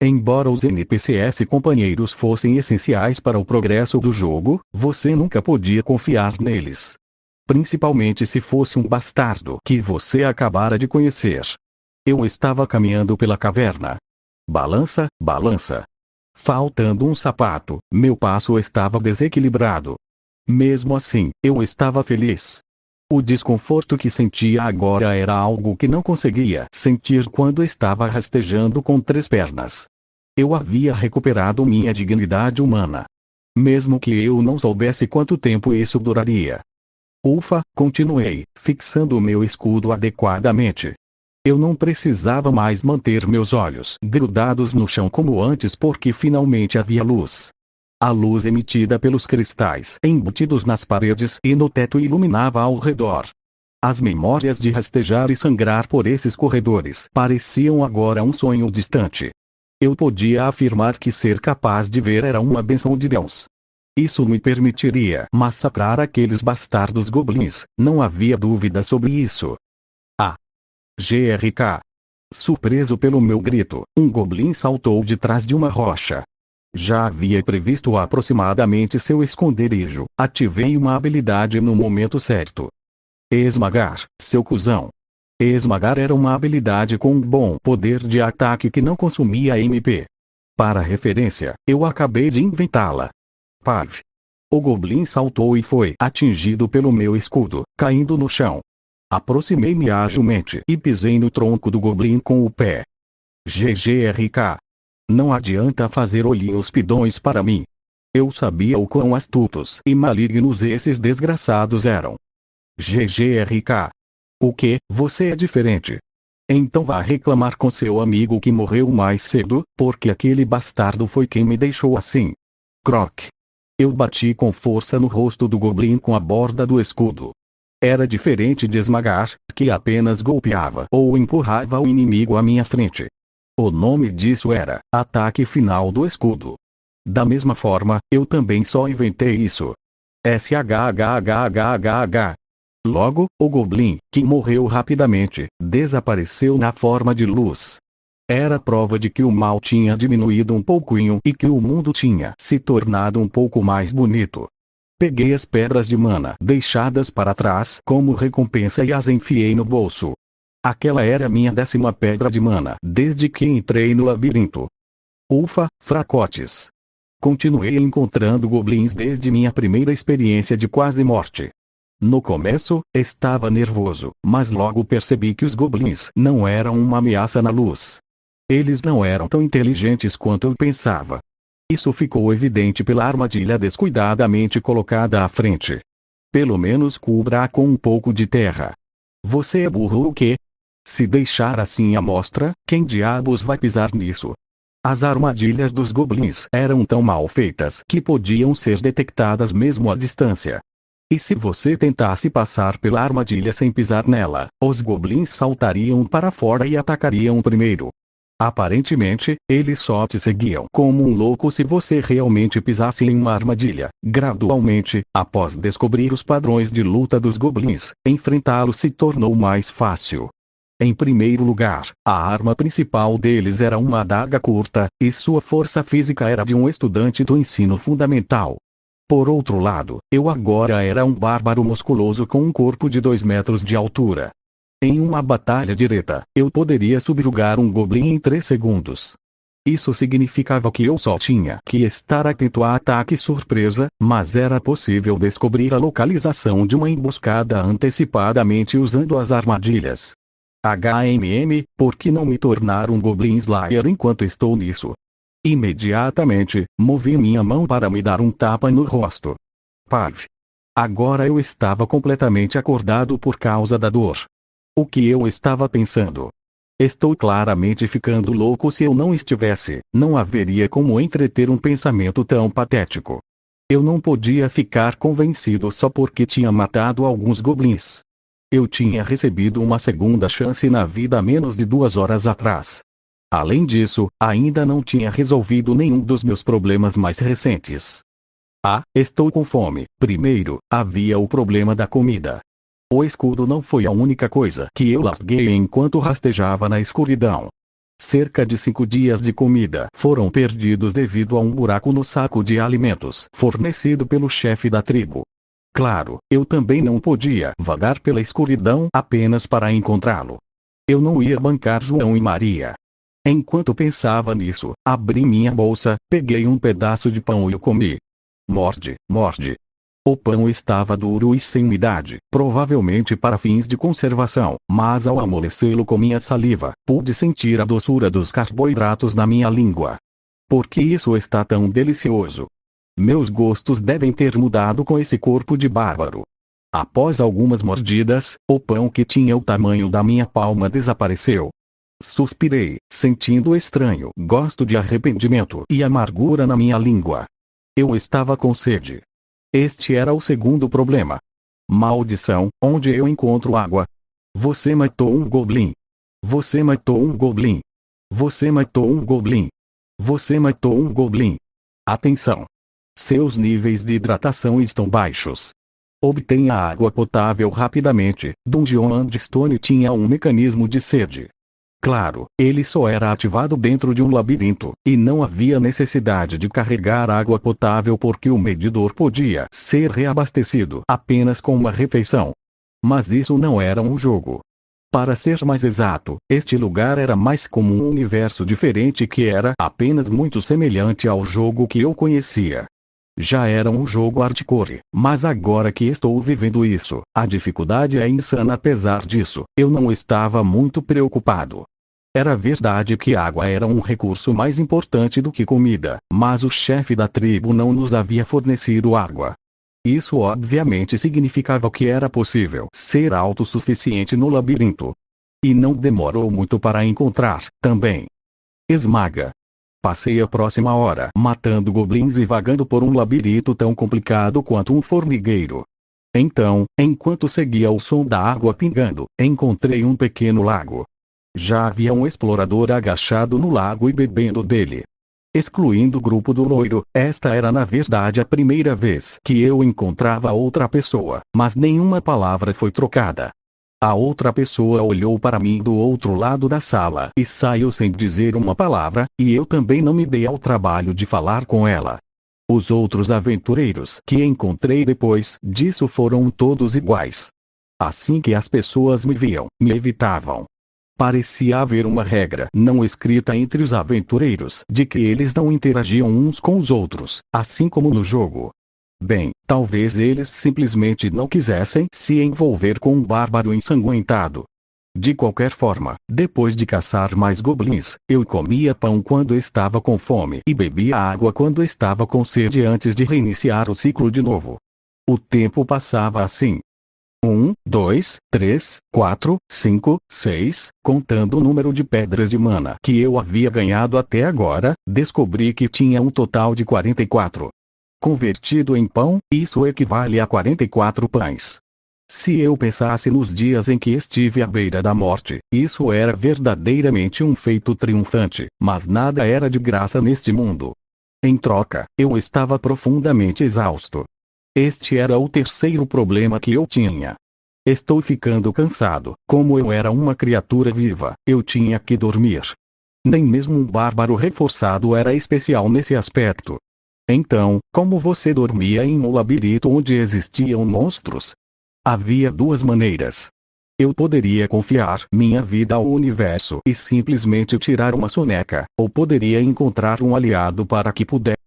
Embora os NPCs companheiros fossem essenciais para o progresso do jogo, você nunca podia confiar neles. Principalmente se fosse um bastardo que você acabara de conhecer. Eu estava caminhando pela caverna. Balança, balança. Faltando um sapato, meu passo estava desequilibrado. Mesmo assim, eu estava feliz. O desconforto que sentia agora era algo que não conseguia sentir quando estava rastejando com 3 pernas. Eu havia recuperado minha dignidade humana. Mesmo que eu não soubesse quanto tempo isso duraria. Ufa, continuei, fixando o meu escudo adequadamente. Eu não precisava mais manter meus olhos grudados no chão como antes porque finalmente havia luz. A luz emitida pelos cristais embutidos nas paredes e no teto iluminava ao redor. As memórias de rastejar e sangrar por esses corredores pareciam agora um sonho distante. Eu podia afirmar que ser capaz de ver era uma bênção de Deus. Isso me permitiria massacrar aqueles bastardos goblins, não havia dúvida sobre isso. GRK. Surpreso pelo meu grito, um goblin saltou de trás de uma rocha. Já havia previsto aproximadamente seu esconderijo. Ativei uma habilidade no momento certo. Esmagar, seu cuzão. Esmagar era uma habilidade com um bom poder de ataque que não consumia MP. Para referência, eu acabei de inventá-la. Pav. O goblin saltou e foi atingido pelo meu escudo, caindo no chão. Aproximei-me agilmente e pisei no tronco do goblin com o pé. GGRK. Não adianta fazer olhinhos pidões para mim. Eu sabia o quão astutos e malignos esses desgraçados eram. GGRK. O que? Você é diferente. Então vá reclamar com seu amigo que morreu mais cedo, porque aquele bastardo foi quem me deixou assim. Croc. Eu bati com força no rosto do goblin com a borda do escudo. Era diferente de esmagar, que apenas golpeava ou empurrava o inimigo à minha frente. O nome disso era ataque final do escudo. Da mesma forma, eu também só inventei isso. SHHHHH. Logo, o goblin, que morreu rapidamente, desapareceu na forma de luz. Era prova de que o mal tinha diminuído um pouquinho e que o mundo tinha se tornado um pouco mais bonito. Peguei as pedras de mana deixadas para trás como recompensa e as enfiei no bolso. Aquela era minha 10ª pedra de mana desde que entrei no labirinto. Ufa, fracotes. Continuei encontrando goblins desde minha primeira experiência de quase morte. No começo, estava nervoso, mas logo percebi que os goblins não eram uma ameaça na luz. Eles não eram tão inteligentes quanto eu pensava. Isso ficou evidente pela armadilha descuidadamente colocada à frente. Pelo menos cubra-a com um pouco de terra. Você é burro ou quê? Se deixar assim à mostra, quem diabos vai pisar nisso? As armadilhas dos goblins eram tão mal feitas que podiam ser detectadas mesmo à distância. E se você tentasse passar pela armadilha sem pisar nela, os goblins saltariam para fora e atacariam primeiro. Aparentemente, eles só te seguiam como um louco se você realmente pisasse em uma armadilha. Gradualmente, após descobrir os padrões de luta dos goblins, enfrentá-los se tornou mais fácil. Em primeiro lugar, a arma principal deles era uma adaga curta, e sua força física era de um estudante do ensino fundamental. Por outro lado, eu agora era um bárbaro musculoso com um corpo de 2 metros de altura. Em uma batalha direta, eu poderia subjugar um goblin em 3 segundos. Isso significava que eu só tinha que estar atento a ataque surpresa, mas era possível descobrir a localização de uma emboscada antecipadamente usando as armadilhas. Por que não me tornar um Goblin Slayer enquanto estou nisso? Imediatamente, movi minha mão para me dar um tapa no rosto. Pav! Agora eu estava completamente acordado por causa da dor. O que eu estava pensando? Estou claramente ficando louco. Se eu não estivesse, não haveria como entreter um pensamento tão patético. Eu não podia ficar convencido só porque tinha matado alguns goblins. Eu tinha recebido uma segunda chance na vida há menos de 2 horas atrás. Além disso, ainda não tinha resolvido nenhum dos meus problemas mais recentes. Estou com fome. Primeiro, havia o problema da comida. O escudo não foi a única coisa que eu larguei enquanto rastejava na escuridão. Cerca de 5 dias de comida foram perdidos devido a um buraco no saco de alimentos fornecido pelo chefe da tribo. Claro, eu também não podia vagar pela escuridão apenas para encontrá-lo. Eu não ia bancar João e Maria. Enquanto pensava nisso, abri minha bolsa, peguei um pedaço de pão e o comi. Morde, morde. O pão estava duro e sem umidade, provavelmente para fins de conservação, mas ao amolecê-lo com minha saliva, pude sentir a doçura dos carboidratos na minha língua. Por que isso está tão delicioso? Meus gostos devem ter mudado com esse corpo de bárbaro. Após algumas mordidas, o pão que tinha o tamanho da minha palma desapareceu. Suspirei, sentindo estranho gosto de arrependimento e amargura na minha língua. Eu estava com sede. Este era o segundo problema. Maldição, onde eu encontro água? Você matou um goblin. Você matou um goblin. Você matou um goblin. Você matou um goblin. Atenção! Seus níveis de hidratação estão baixos. Obtenha água potável rapidamente. Dungeon Andstone tinha um mecanismo de sede. Claro, ele só era ativado dentro de um labirinto, e não havia necessidade de carregar água potável porque o medidor podia ser reabastecido apenas com uma refeição. Mas isso não era um jogo. Para ser mais exato, este lugar era mais como um universo diferente que era apenas muito semelhante ao jogo que eu conhecia. Já era um jogo hardcore, mas agora que estou vivendo isso, a dificuldade é insana. Apesar disso, eu não estava muito preocupado. Era verdade que água era um recurso mais importante do que comida, mas o chefe da tribo não nos havia fornecido água. Isso obviamente significava que era possível ser autossuficiente no labirinto. E não demorou muito para encontrar, também. Esmaga. Passei a próxima hora matando goblins e vagando por um labirinto tão complicado quanto um formigueiro. Então, enquanto seguia o som da água pingando, encontrei um pequeno lago. Já havia um explorador agachado no lago e bebendo dele. Excluindo o grupo do loiro, esta era na verdade a primeira vez que eu encontrava outra pessoa, mas nenhuma palavra foi trocada. A outra pessoa olhou para mim do outro lado da sala e saiu sem dizer uma palavra, e eu também não me dei ao trabalho de falar com ela. Os outros aventureiros que encontrei depois disso foram todos iguais. Assim que as pessoas me viam, me evitavam. Parecia haver uma regra não escrita entre os aventureiros de que eles não interagiam uns com os outros, assim como no jogo. Bem, talvez eles simplesmente não quisessem se envolver com um bárbaro ensanguentado. De qualquer forma, depois de caçar mais goblins, eu comia pão quando estava com fome e bebia água quando estava com sede antes de reiniciar o ciclo de novo. O tempo passava assim. 1, 2, 3, 4, 5, 6, contando o número de pedras de mana que eu havia ganhado até agora, descobri que tinha um total de 44. Convertido em pão, isso equivale a 44 pães. Se eu pensasse nos dias em que estive à beira da morte, isso era verdadeiramente um feito triunfante, mas nada era de graça neste mundo. Em troca, eu estava profundamente exausto. Este era o terceiro problema que eu tinha. Estou ficando cansado. Como eu era uma criatura viva, eu tinha que dormir. Nem mesmo um bárbaro reforçado era especial nesse aspecto. Então, como você dormia em um labirinto onde existiam monstros? Havia duas maneiras. Eu poderia confiar minha vida ao universo e simplesmente tirar uma soneca, ou poderia encontrar um aliado para que pudesse